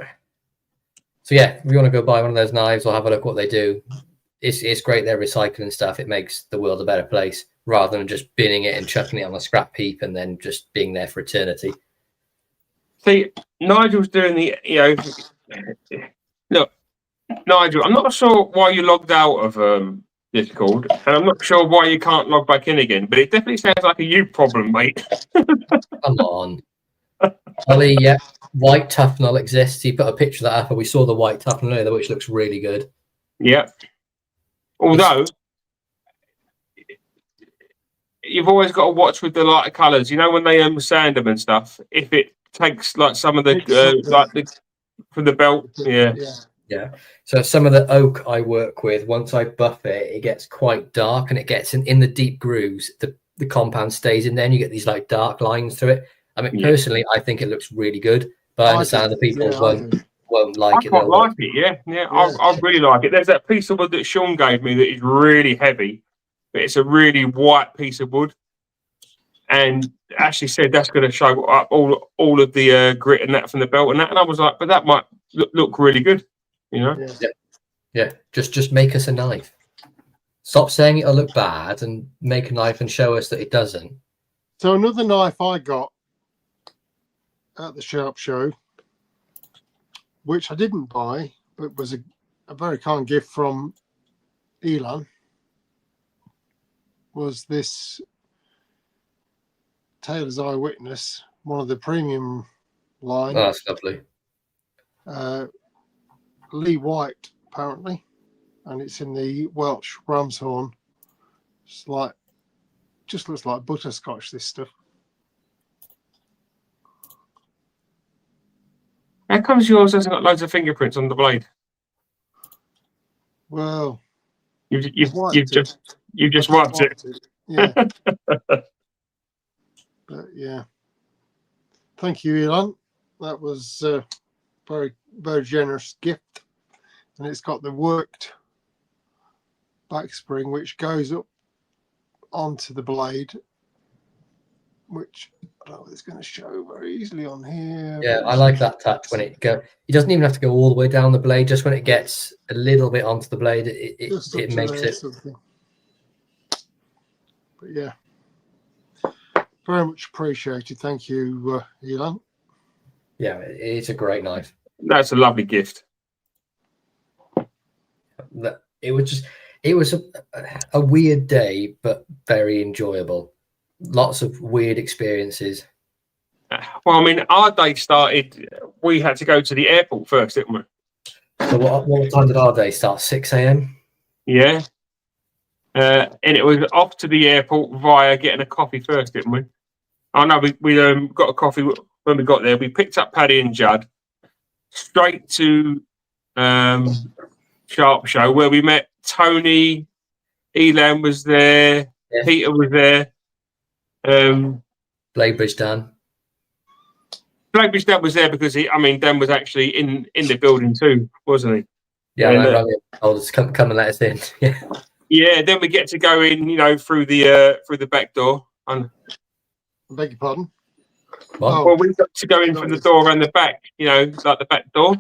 So yeah, if you want to go buy one of those knives or have a look what they do, it's great. They're recycling stuff. It makes the world a better place rather than just binning it and chucking it on a scrap heap and then just being there for eternity. See, Nigel's doing look, Nigel, I'm not sure why you logged out of Discord, and I'm not sure why you can't log back in again, but it definitely sounds like a you problem, mate. Come on. Ollie, yeah, white Tufnell exists. He put a picture of that up, and we saw the white Tufnell there, which looks really good. Yeah. Although, you've always got to watch with the lighter colours. You know, when they sand them and stuff, if it takes like some of the from the belt, yeah. So some of the oak I work with, once I buff it, it gets quite dark, and it gets in the deep grooves. The compound stays in there, and you get these like dark lines through it. I mean, personally, I think it looks really good, but I understand the people won't like it. I quite like it. Yeah. I really like it. There's that piece of wood that Sean gave me that is really heavy, but it's a really white piece of wood. And Ashley said that's going to show up all of the grit and that from the belt and that. And I was like, but that might look really good, you know? Yeah. Just make us a knife. Stop saying it'll look bad and make a knife and show us that it doesn't. So another knife I got at the Sharp Show, which I didn't buy, but was a very kind gift from Elon, was this Taylor's Eyewitness, one of the premium line. Oh, that's lovely. Lee White, apparently, and it's in the Welsh ram's horn. It's just looks like butterscotch, this stuff. How comes yours hasn't got loads of fingerprints on the blade? Well, you've just wiped it. Yeah. But yeah, thank you, Elon. That was a very, very generous gift, and it's got the worked back spring which goes up onto the blade, which I don't know if it's going to show very easily on here. Yeah, I like that touch when it go. It doesn't even have to go all the way down the blade. Just when it gets a little bit onto the blade, Just up it to makes there, it. something. But yeah, very much appreciated. Thank you, Elon. Yeah, it's a great knife. That's a lovely gift. It was a weird day, but very enjoyable. Lots of weird experiences. Well, I mean, our day started. We had to go to the airport first, didn't we? So what time did our day start? 6 a.m. Yeah. And it was off to the airport via getting a coffee first, didn't we? Oh no, we got a coffee when we got there. We picked up Paddy and Judd straight to Sharp Show, where we met Tony. Elan was there. Yeah. Peter was there. Blaybridge Dan. Blackbridge Dan was there because Dan was actually in the building too, wasn't he? Yeah, And, I rang him. I'll just come and let us in. Yeah. Yeah. Then we get to go in, through the back door. And I beg your pardon. What? well, we got to go in from the door around the back. Like the back door.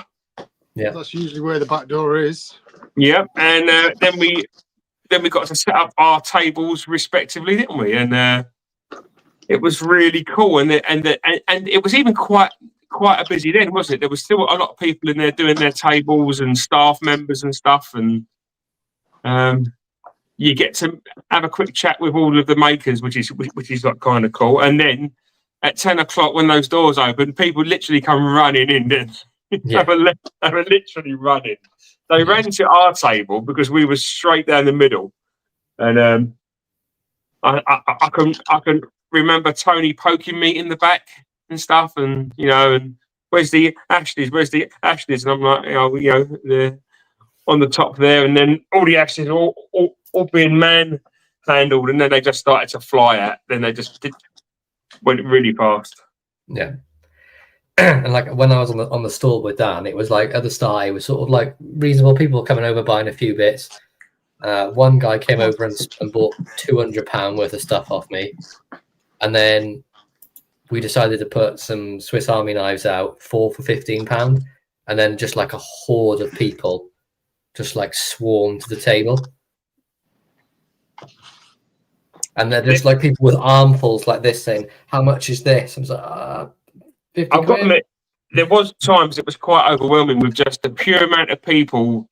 Yeah. That's usually where the back door is. Yeah, and then we got to set up our tables respectively, didn't we? And it was really cool, and it was even quite a busy then, wasn't it? There was still a lot of people in there doing their tables and staff members and stuff, and you get to have a quick chat with all of the makers, which is like kind of cool. And then at 10 o'clock when those doors open, people literally come running in. Then Yeah. they were literally running. They ran to our table because we were straight down the middle, and I can remember Tony poking me in the back and stuff, and and where's the Ashleys? Where's the Ashleys? And I'm like, they're on the top there, and then all the Ashleys all being man handled, and then they just started to fly out. Then they just went really fast. Yeah. And like when I was on the stall with Dan, it was like at the start, it was sort of like reasonable people coming over buying a few bits. One guy came over and bought £200 worth of stuff off me, and then we decided to put some Swiss Army knives out, 4 for £15, and then just like a horde of people just like swarmed to the table, and they're just like people with armfuls like this saying, "How much is this?" I was like, 50 I've got to quid. admit, there was times it was quite overwhelming with just the pure amount of people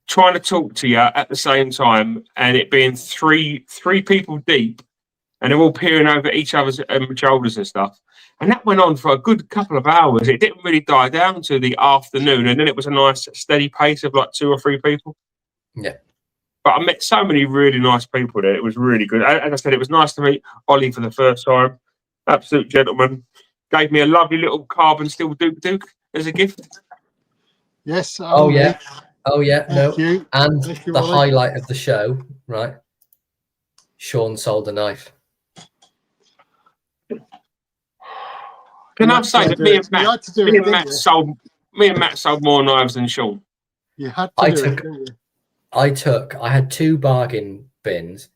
trying to talk to you at the same time, and it being three people deep, and they're all peering over each other's shoulders and stuff. And that went on for a good couple of hours. It didn't really die down to the afternoon, and then it was a nice steady pace of like 2 or 3 people. Yeah. But I met so many really nice people there. It was really good. As I said, it was nice to meet Ollie for the first time. Absolute gentleman. Gave me a lovely little carbon steel Duke as a gift. Yes. Oh yeah. Oh yeah. Thank No. you. And Thank you, the Ollie. highlight of the show, right? Sean sold a knife. Can I say that me and Matt sold more knives than Sean? You had to do it, didn't you? I had 2 bargain bins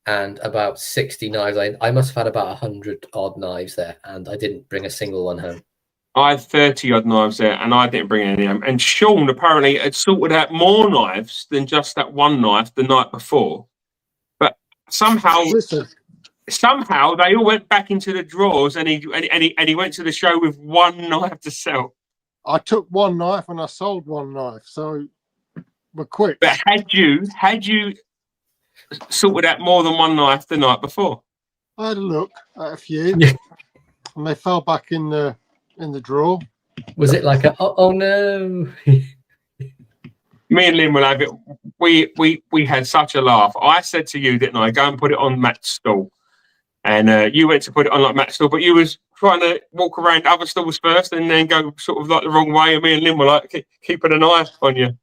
and about 60 knives. I must have had about 100 odd knives there, and I didn't bring a single one home. I had 30 odd knives there, and I didn't bring any home. And Sean apparently had sorted out more knives than just that one knife the night before. But somehow they all went back into the drawers, and he went to the show with one knife to sell. I took one knife and I sold one knife, so we're quick. But had you sorted out more than one knife the night before? I had a look at a few, Yeah. and they fell back in the drawer. Was it like a oh no? Me and Lynn will have it. We had such a laugh. I said to you, didn't I, go and put it on Matt's stall, and you went to put it on like Matt's stall, but you was trying to walk around other stalls first and then go sort of like the wrong way. And me and Lynn were like keeping an eye on you.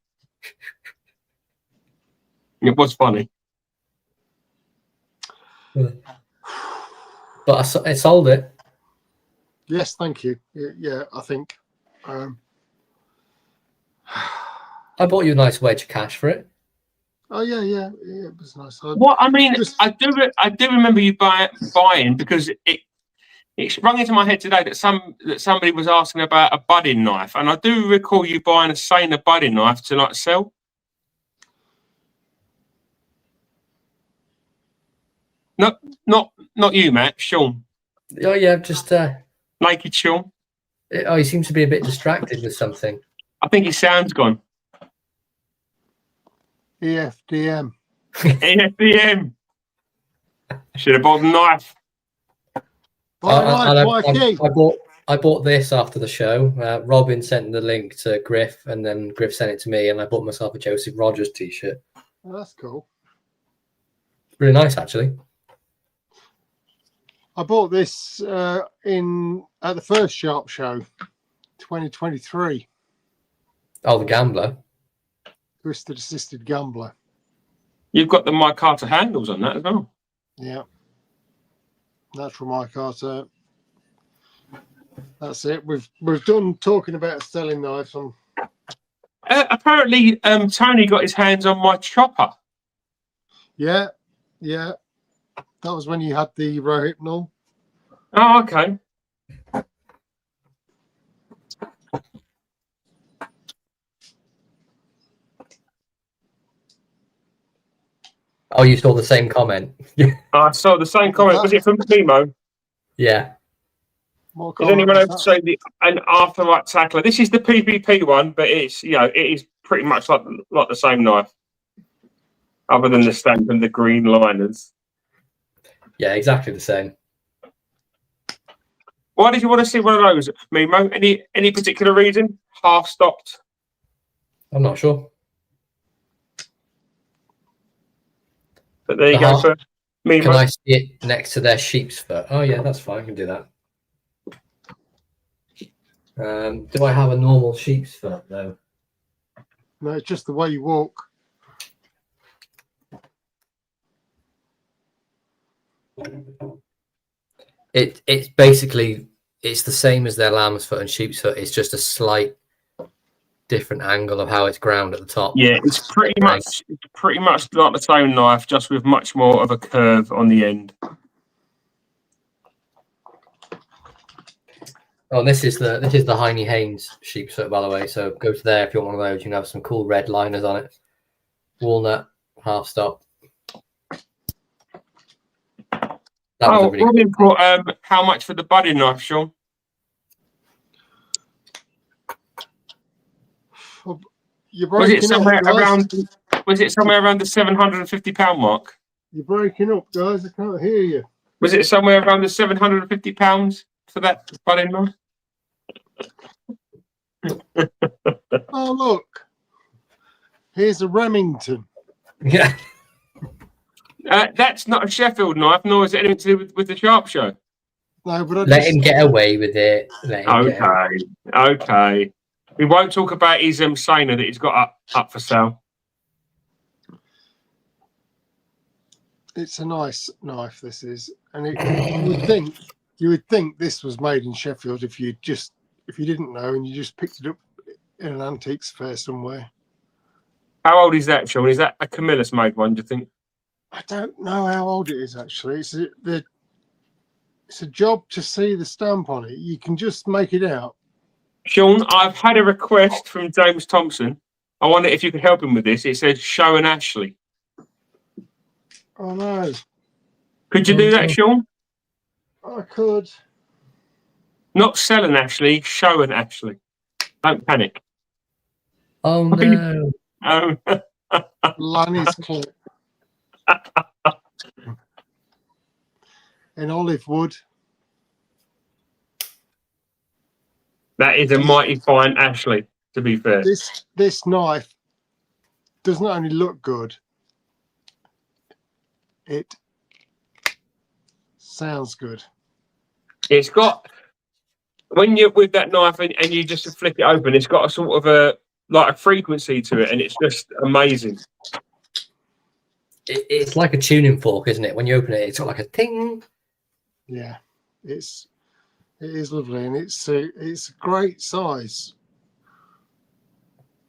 It was funny. But I sold it. Yes, thank you. Yeah, I think. I bought you a nice wedge of cash for it. Oh yeah, it was nice. I do remember you buying because It sprung into my head today that somebody was asking about a budding knife, and I do recall you buying a Saner budding knife to like sell. Not you, Matt. Sean. Oh yeah, just Naked Sean. oh, he seems to be a bit distracted with something. I think his sound's gone. EFDM. EFDM. Should have bought a knife. I bought this after the show. Robin sent the link to Griff, and then Griff sent it to me, and I bought myself a Joseph Rogers t-shirt. Oh, that's cool. Really nice, actually. I bought this at the first Sharp Show, 2023. Oh, the Gambler. Twisted Assisted Gambler. You've got the Mike Carter handles on that as well. Yeah. Natural Mike Carter. That's it. We've done talking about selling knives. Apparently, Tony got his hands on my chopper. Yeah. That was when you had the Rohypnol. Oh, okay. Oh, you saw the same comment. I saw the same comment. Was it from Timo? Yeah. Does anyone able to say an afterlight tackler? This is the PPP one, but it's it is pretty much like the same knife, other than the stamp and the green liners. Yeah, exactly the same. Why did you want to see one of those, Mimo? Any particular reason? Half stopped. I'm not sure. But there you go for Mimo. Can I see it next to their sheep's foot? Oh yeah, that's fine. I can do that. Do I have a normal sheep's foot though? No, it's just the way you walk. It's basically the same as their lamb's foot and sheep's foot. It's just a slight different angle of how it's ground at the top. Yeah, it's pretty much like the same knife, just with much more of a curve on the end. Oh, this is the Heine Haynes sheep's foot, by the way. So go to there if you want one of those. You can have some cool red liners on it. Walnut, half stop. Robin put how much for the budding knife, Sean? Was it somewhere around the £750 mark? You're breaking up, guys. I can't hear you. Was it somewhere around the £750 for that budding knife? Oh, look. Here's a Remington. Yeah. That's not a Sheffield knife, nor is it anything to do with the Sharp Show. No, but Let him get away with it. Okay. We won't talk about his Saner that he's got up for sale. It's a nice knife, this is. And you would think this was made in Sheffield if you didn't know and you just picked it up in an antiques fair somewhere. How old is that, Sean? Is that a Camillus made one, do you think? I don't know how old it is, actually. It's a job to see the stamp on it. You can just make it out. Sean, I've had a request from James Thompson. I wonder if you could help him with this. It says show and Ashley. Oh, no. Could you do that, Sean? I could. Not sell an Ashley, show an Ashley. Don't panic. Oh, no. Lanny's clip. In olive wood. That is a mighty fine Ashley, to be fair. This knife does not only look good, it sounds good. It's got, when you're with that knife and you just flip it open, it's got a sort of a frequency to it, and it's just amazing. It's like a tuning fork, isn't it? When you open it, it's got like a ting. Yeah, it is lovely, and it's a great size.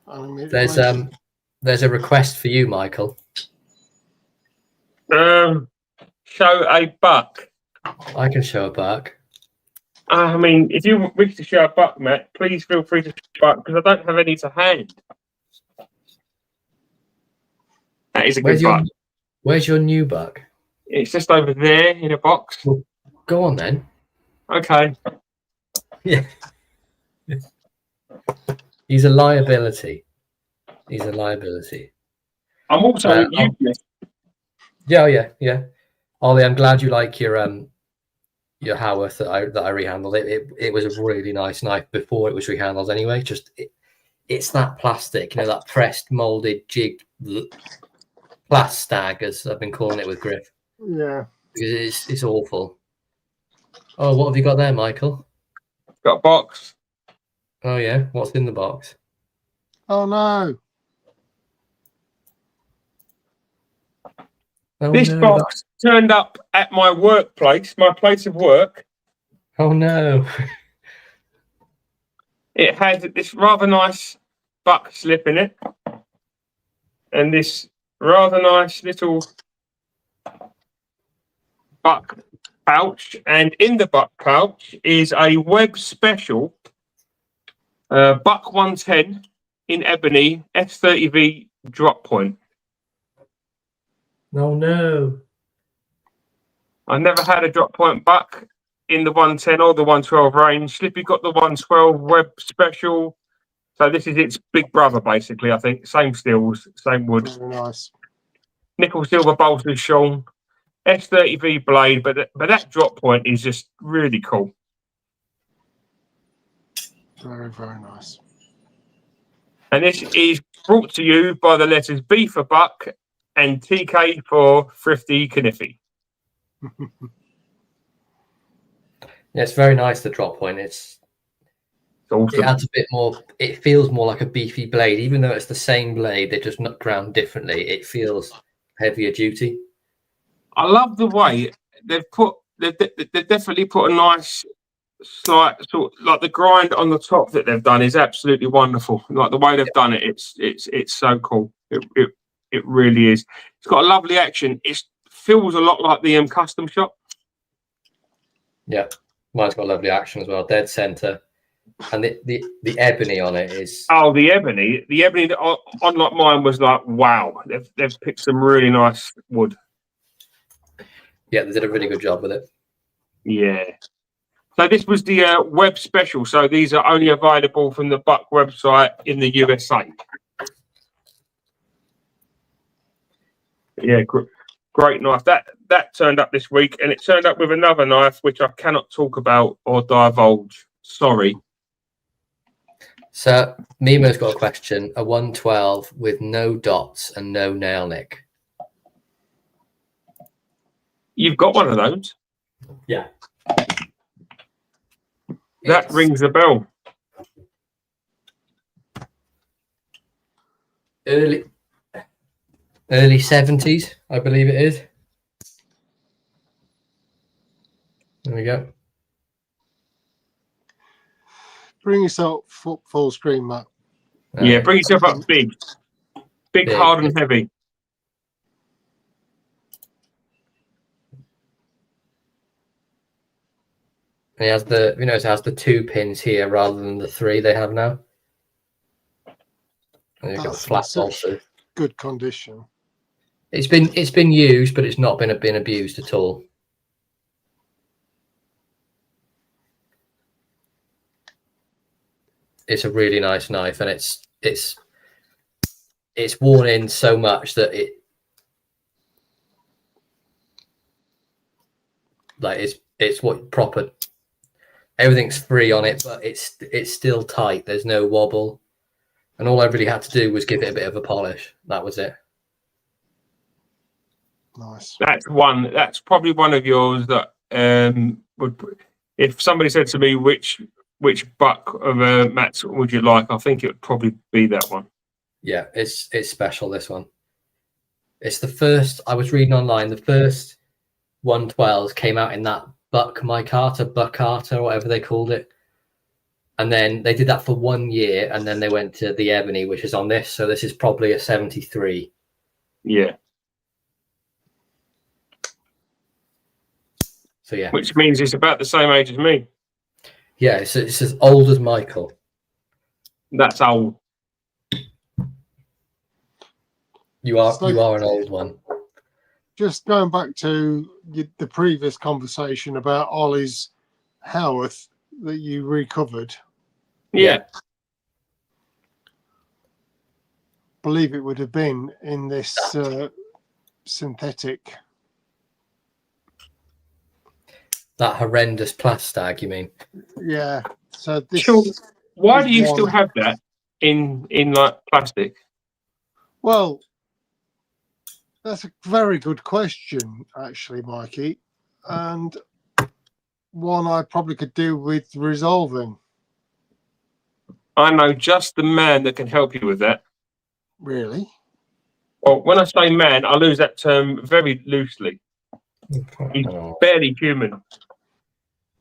I mean, there's a request for you, Michael. Show a buck. I can show a buck. I mean, if you wish to share a buck, Matt, please feel free to share a buck because I don't have any to hand. That is a good buck. Where's your new buck? It's just over there in a box. Well, go on then. Okay. Yeah. He's a liability. He's a liability. I'm also useless. Yeah. Ollie, I'm glad you like your Howarth that I rehandled. It was a really nice knife before it was rehandled anyway. Just it's that plastic, that pressed, molded, jigged plastag, as I've been calling it with Griff. Yeah. It's awful. Oh, what have you got there, Michael? Got a box. Oh yeah, what's in the box? Oh no. Oh, This box turned up at my workplace, my place of work. Oh no. It had this rather nice buck slip in it. And this rather nice little buck pouch. And in the buck pouch is a Web Special Buck 110 in ebony S30V drop point. Oh no. I never had a drop point buck in the 110 or the 112 range. Slippy got the 112 Web Special. So this is its big brother, basically, I think. Same steels, same wood. Very nice. Nickel silver bolsters shown. S30V blade, but that drop point is just really cool. Very, very nice. And this is brought to you by the letters B for Buck and TK for Thrifty Kniffy. Yeah, it's very nice, the drop point. It's awesome. It adds a bit more, it feels more like a beefy blade, even though it's the same blade, they're just not ground differently. It feels heavier duty. I love the way they've definitely put a nice slight sort of, like the grind on the top that they've done is absolutely wonderful. Like the way they've done it, it's so cool. It really is. It's got a lovely action. It feels a lot like the custom shop. Yeah, mine's got lovely action as well. Dead center, and the ebony on it is. Oh, the ebony that unlike mine was like wow. They've picked some really nice wood. Yeah, they did a really good job with it. Yeah. So this was the Web Special. So these are only available from the Buck website in the USA. Yeah, great knife. That turned up this week, and it turned up with another knife which I cannot talk about or divulge. Sorry. So Mimo's got a question: a 112 with no dots and no nail nick. You've got one of those? Yeah. That rings a bell. Early 70s, I believe it is. There we go. Bring yourself full screen, Matt. Yeah, bring yourself up big, hard and heavy. And it has it has the 2 pins here rather than the 3 they have now. And you've got flat bolsters. Good condition. It's been used, but it's not been abused at all. It's a really nice knife, and it's worn in so much that it's what proper. Everything's free on it, but it's still tight. There's no wobble, and all I really had to do was give it a bit of a polish. That was it. Nice. That's probably one of yours that would. If somebody said to me which buck of Matt's would you like, I think it would probably be that one. Yeah, it's special. This one. It's the first. I was reading online. The first 112s came out in that Buck Carter, whatever they called it. And then they did that for 1 year, and then they went to the ebony, which is on this. So this is probably a 73. Yeah. So yeah. Which means it's about the same age as me. Yeah, it's as old as Michael. That's old. You are So- an old one. Just going back to the previous conversation about Ollie's Howarth that you recovered, Yeah. believe it would have been in this synthetic. That horrendous plastag, you mean? Yeah. So this. Sure. Why is do you one- still have that in like plastic? Well, that's a very good question, actually, Mikey, and one I probably could do with resolving. I know just the man that can help you with that. Really? Well, when I say man, I use that term very loosely. He's barely human.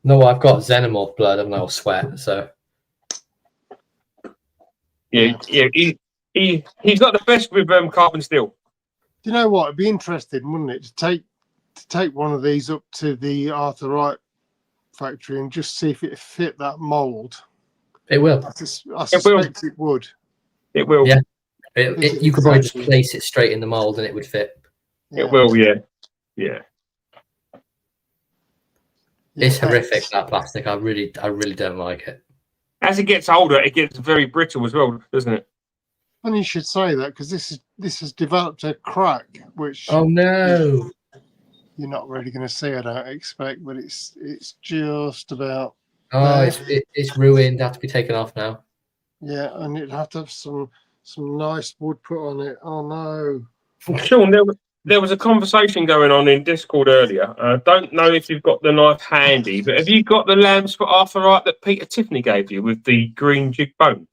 No, I've got xenomorph blood and I'll sweat, so Yeah. He's not the best with carbon steel. Do you know what? It'd be interesting, wouldn't it, to take one of these up to the Arthur Wright factory and just see if it fit that mould. it will. I suspect it would. It will. Yeah. You could probably just place it straight in the mold and it would fit. Yeah. It will. Yeah. Yeah. It's horrific, that plastic. I really don't like it. As it gets older, it gets very brittle as well, doesn't it? And you should say that because this has developed a crack, which Oh no! you're not really going to see, I don't expect, but it's just about. Oh, it's ruined. Have to be taken off now. Yeah, and it'd have to have some nice wood put on it. Oh no! Sean, there was a conversation going on in Discord earlier. I don't know if you've got the knife handy, but have you got the lamb's foot Arthur Wright that Peter Tiffany gave you with the green jig bone?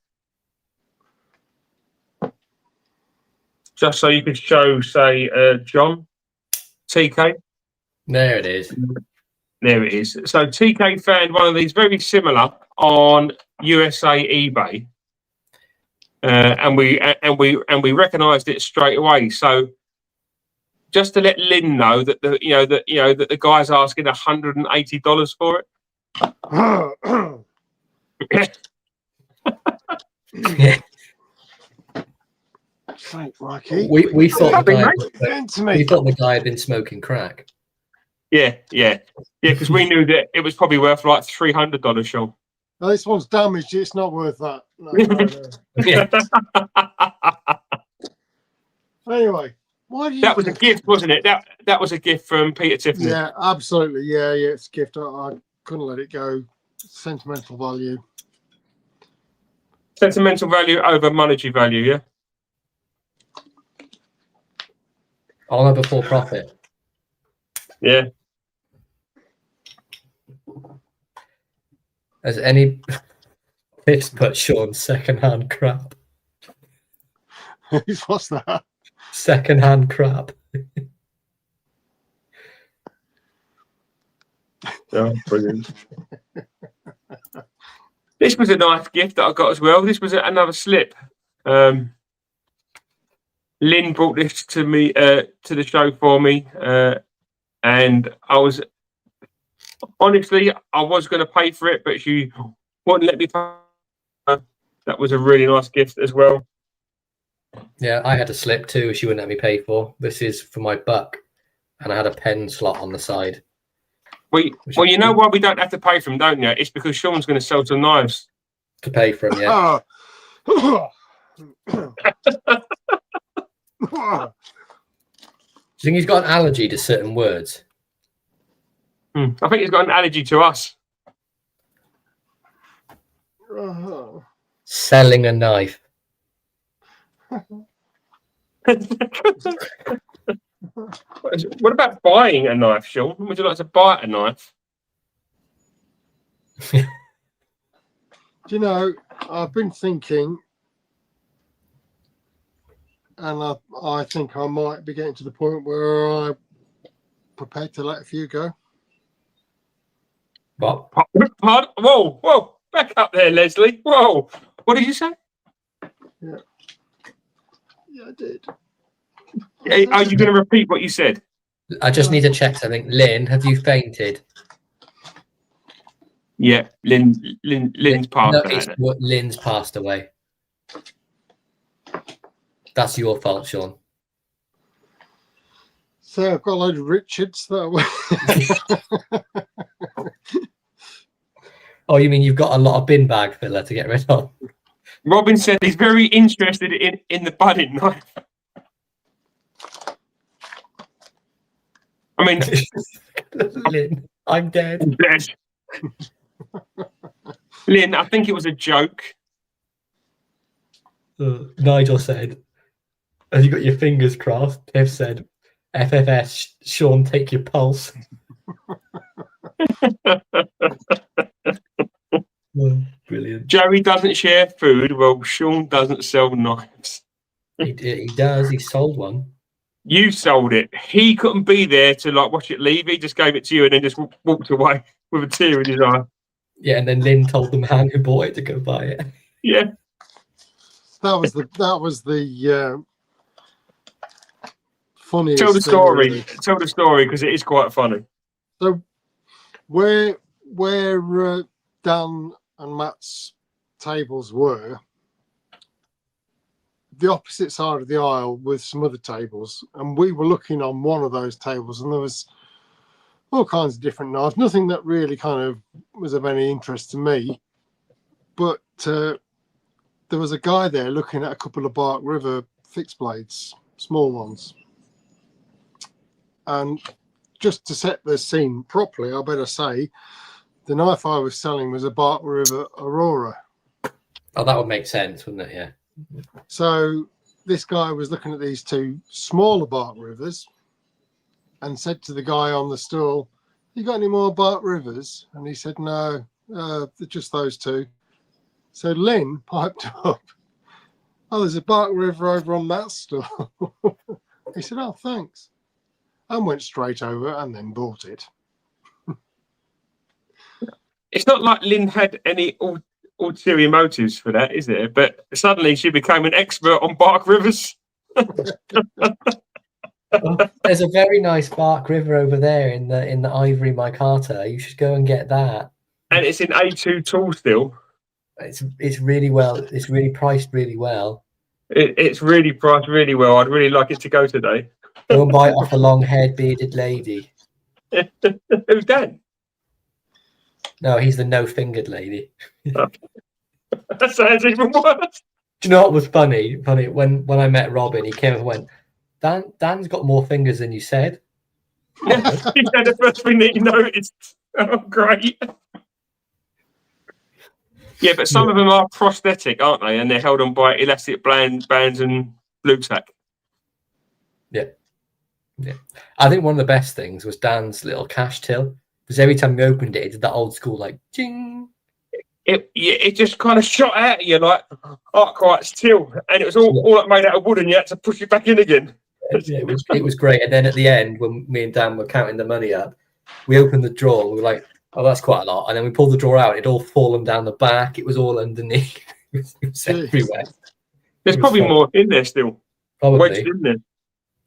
Just so you could show, say, John, TK. There it is. There it is. So TK found one of these very similar on USA eBay, and we recognised it straight away. So just to let Lynn know that that the guy's asking $180 for it. Yeah. Thank Mikey. We thought the guy had been smoking crack. Yeah, because we knew that it was probably worth like $300, Sean. No, this one's damaged. It's not worth that. No. Yeah. Anyway, why do you? That was a gift, wasn't it? That was a gift from Peter Tiffany. Yeah, absolutely. Yeah, it's a gift. I couldn't let it go. Sentimental value. Sentimental value over monetary value, yeah? Honour before profit. Yeah. Has any piss put Sean second-hand crap? What's that? Second-hand crap. Oh, brilliant. This was a nice gift that I got as well. This was another slip. Lynn brought this to me to the show for me, and I was honestly I was going to pay for it, but she wouldn't let me pay. That was a really nice gift as well. Yeah, I had a slip too. She wouldn't let me pay for. This is for my buck, and I had a pen slot on the side. Well, you know why we don't have to pay for them, don't you? It's because Sean's going to sell some knives to pay for them. Yeah. Do you think he's got an allergy to certain words? I think he's got an allergy to us. Selling a knife. What about buying a knife, Sean? Would you like to buy a knife? Do you know, I've been thinking, and I think I might be getting to the point where I'm prepared to let a few go. What? Pardon? Whoa, back up there, Leslie. Whoa, what did you say? Yeah, I did. Are you going to repeat what you said? I just need to check something. Lynn, have you fainted? Yeah, Lynn's passed No, out. it's what Lynn's passed away. That's your fault, Sean. So I've got a load of Richards that Oh, you mean you've got a lot of bin bag filler to get rid of? Robin said he's very interested in the budding knife. I mean, Lynn, I'm dead. Lynn, I think it was a joke. Nigel said, "Have you got your fingers crossed?" Tiff said, "FFS, Sean, take your pulse." Brilliant. Joey doesn't share food. Well, Sean doesn't sell knives. He does. He sold one. You sold it. He couldn't be there to like watch it leave. He just gave it to you and then just walked away with a tear in his eye. Yeah, and then Lynn told the man who bought it to go buy it. Yeah. was the funniest. Tell the story. Really. Tell the story because it is quite funny. So where Dan and Matt's tables were, the opposite side of the aisle with some other tables, and we were looking on one of those tables, and there was all kinds of different knives, nothing that really kind of was of any interest to me, but there was a guy there looking at a couple of Bark River fixed blades, small ones. And just to set the scene properly, I better say the knife I was selling was a Bark River Aurora. Oh, that would make sense, wouldn't it? Yeah. So this guy was looking at these two smaller Bark Rivers and said to the guy on the stall, "You got any more Bark Rivers?" And he said, "No, just those two." So Lynn piped up, "Oh, there's a Bark River over on that stall." He said, "Oh, thanks," and went straight over and then bought it. It's not like Lynn had any ulterior motives for that, is it? But suddenly she became an expert on Bark Rivers. There's a very nice Bark River over there in the Ivory Micarta. You should go and get that. And it's in A2 tool still. It's really well. It's really priced really well. It's really priced really well. I'd really like it to go today. Go and buy it off a long-haired bearded lady. Who's Dan? No, he's the no-fingered lady. That sounds even worse. Do you know what was funny? Funny when I met Robin, he came up and went, Dan's got more fingers than you said. He said the first thing that he noticed. Oh, great. Yeah, but some of them are prosthetic, aren't they? And they're held on by elastic bands and blue tack. Yeah. I think one of the best things was Dan's little cash till, because every time you opened it, it did that old school like ching. It just kind of shot out at you like Arkwright's till, and it was all made out of wood, and you had to push it back in again. Yeah, it was great. And then at the end, when me and Dan were counting the money up, we opened the drawer. And we were like, "Oh, that's quite a lot." And then we pulled the drawer out. It'd all fallen down the back. It was all underneath. It was everywhere. There's probably more in there still. Probably. In there.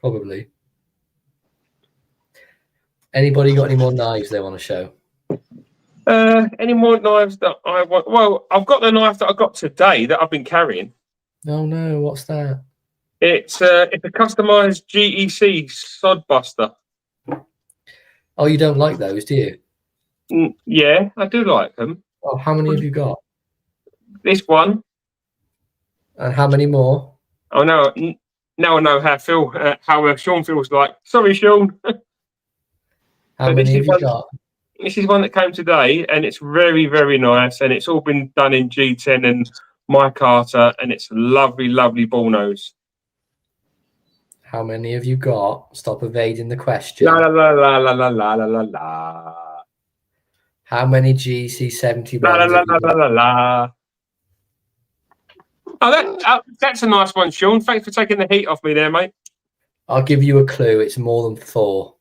Probably. Anybody got any more knives they want to show? Any more knives that I want? Well, I've got the knife that I got today that I've been carrying. Oh no, what's that? It's a customized GEC sodbuster. Oh, you don't like those, do you? Yeah, I do like them. Oh, how many have you got? This one. And how many more? Oh no! Now I know how Sean feels like. Sorry, Sean. How many have you got? This is one that came today, and it's very, very nice, and it's all been done in G10 and micarta, and it's lovely, lovely ball nose. How many have you got? Stop evading the question. La la la la la la la la la la. How many GC70 La la la la la la la. Oh, that's a nice one, Sean. Thanks for taking the heat off me there, mate. I'll give you a clue. It's more than 4.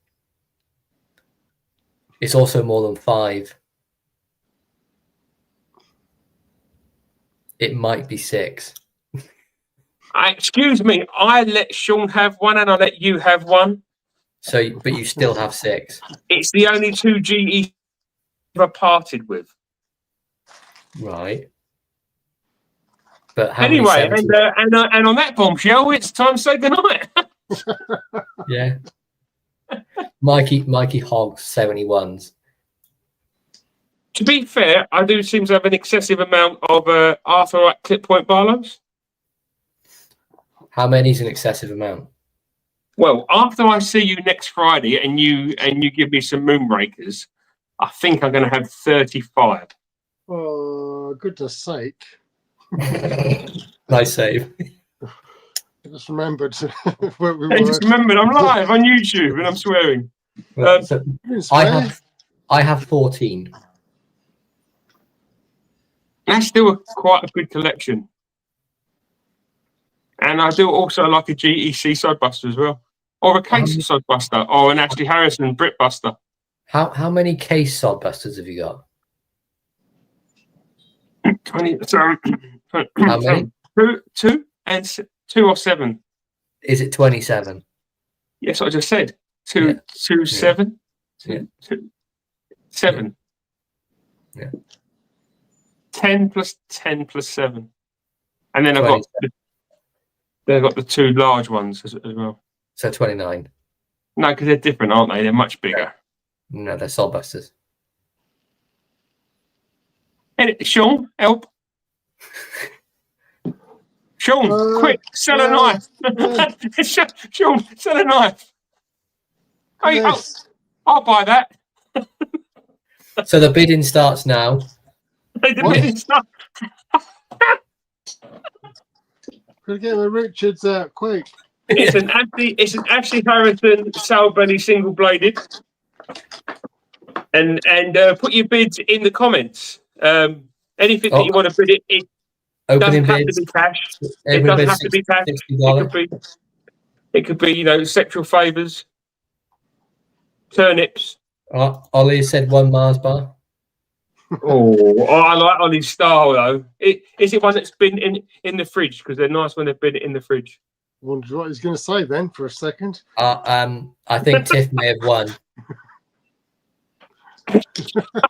It's also more than 5. It might be 6. Excuse me, I let Sean have one and I let you have one. So, but you still have 6. It's the only 2 GE ever parted with. Right. But how many Anyway, 70s? and on that bombshell, it's time to say goodnight. Yeah. Mikey hogs 71s. To be fair, I do seem to have an excessive amount of Arthurite clip point Barlows. How many is an excessive amount? Well, after I see you next Friday and you give me some Moonrakers, I think I'm going to have 35. Oh, goodness sake. Nice save. I just remembered where we I were. just remembered I'm live on YouTube and I'm swearing. So Didn't swear. I have 14. That's still quite a good collection. And I do also like a GEC Sodebuster as well. Or a Case Sodebuster. Or an Ashley Harrison Britbuster. How many case Sodbusters have you got? 20. So, How many? Two and 2 or 7. Is it 27? Yes, I just said. 2, Yeah. 2, 7. Yeah. 2, 7. Yeah. 10 plus 10 plus 7. And then I've 27. got the 2 large ones as well. So 29. No, because they're different, aren't they? They're much bigger. No, they're Sodbusters. And Sean, help. Sean, quick, sell a knife. Sean, sell a knife. Hey, Yes. I'll buy that. So the bidding starts now. It's Could get the Richards out quick. an Ashley Harrison sour belly single bladed. And put your bids in the comments. Anything that you want to bid it Opening doesn't have bids. to be cash. It Opening doesn't bids have to be cash. $60. It could be, sexual favours, turnips. Ollie said 1 Mars bar. Oh, I like Ollie's style though. Is it one that's been in the fridge? Because they're nice when they've been in the fridge. Wonder what he's going to say then for a second. I think Tiff may have won. I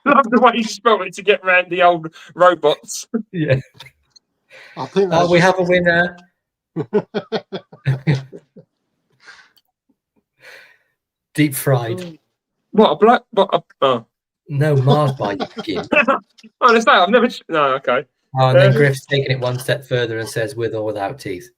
love the way you spelled it to get around the old robots. Yeah. I think that's We have a winner. Deep fried. What a bloke! No, Mars bar, you gimp. Honestly, I've never. No, okay. Oh, and then Griff's taking it one step further and says with or without teeth.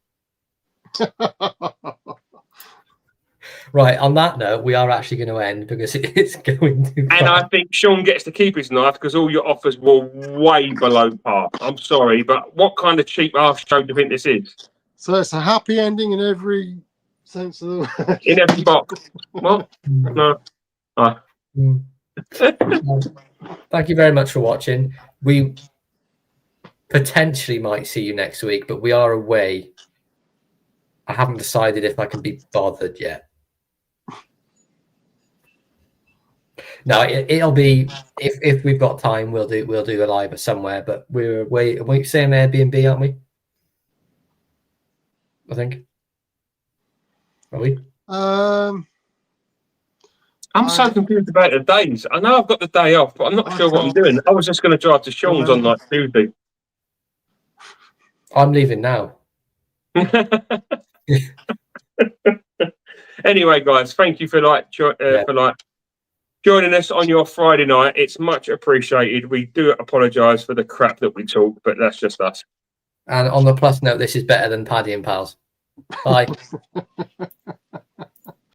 Right, on that note, we are actually going to end because it's going to. And I think Sean gets to keep his knife because all your offers were way below par. I'm sorry, but what kind of cheap ass show do you think this is? So it's a happy ending in every sense of the word. In every box. What? No. Thank you very much for watching. We potentially might see you next week, but we are away. I haven't decided if I can be bothered yet. No, it'll be if we've got time, we'll do a live somewhere. But we're away. We're saying Airbnb, aren't we? I think. Are we? I'm so confused about the days. I know I've got the day off, but I'm not sure what I'm doing. I was just going to drive to Sean's on like Tuesday. I'm leaving now. Anyway, guys, thank you for joining us on your Friday night. It's much appreciated. We do apologise for the crap that we talk, but that's just us. And on the plus note, this is better than Paddy and Pals. Bye.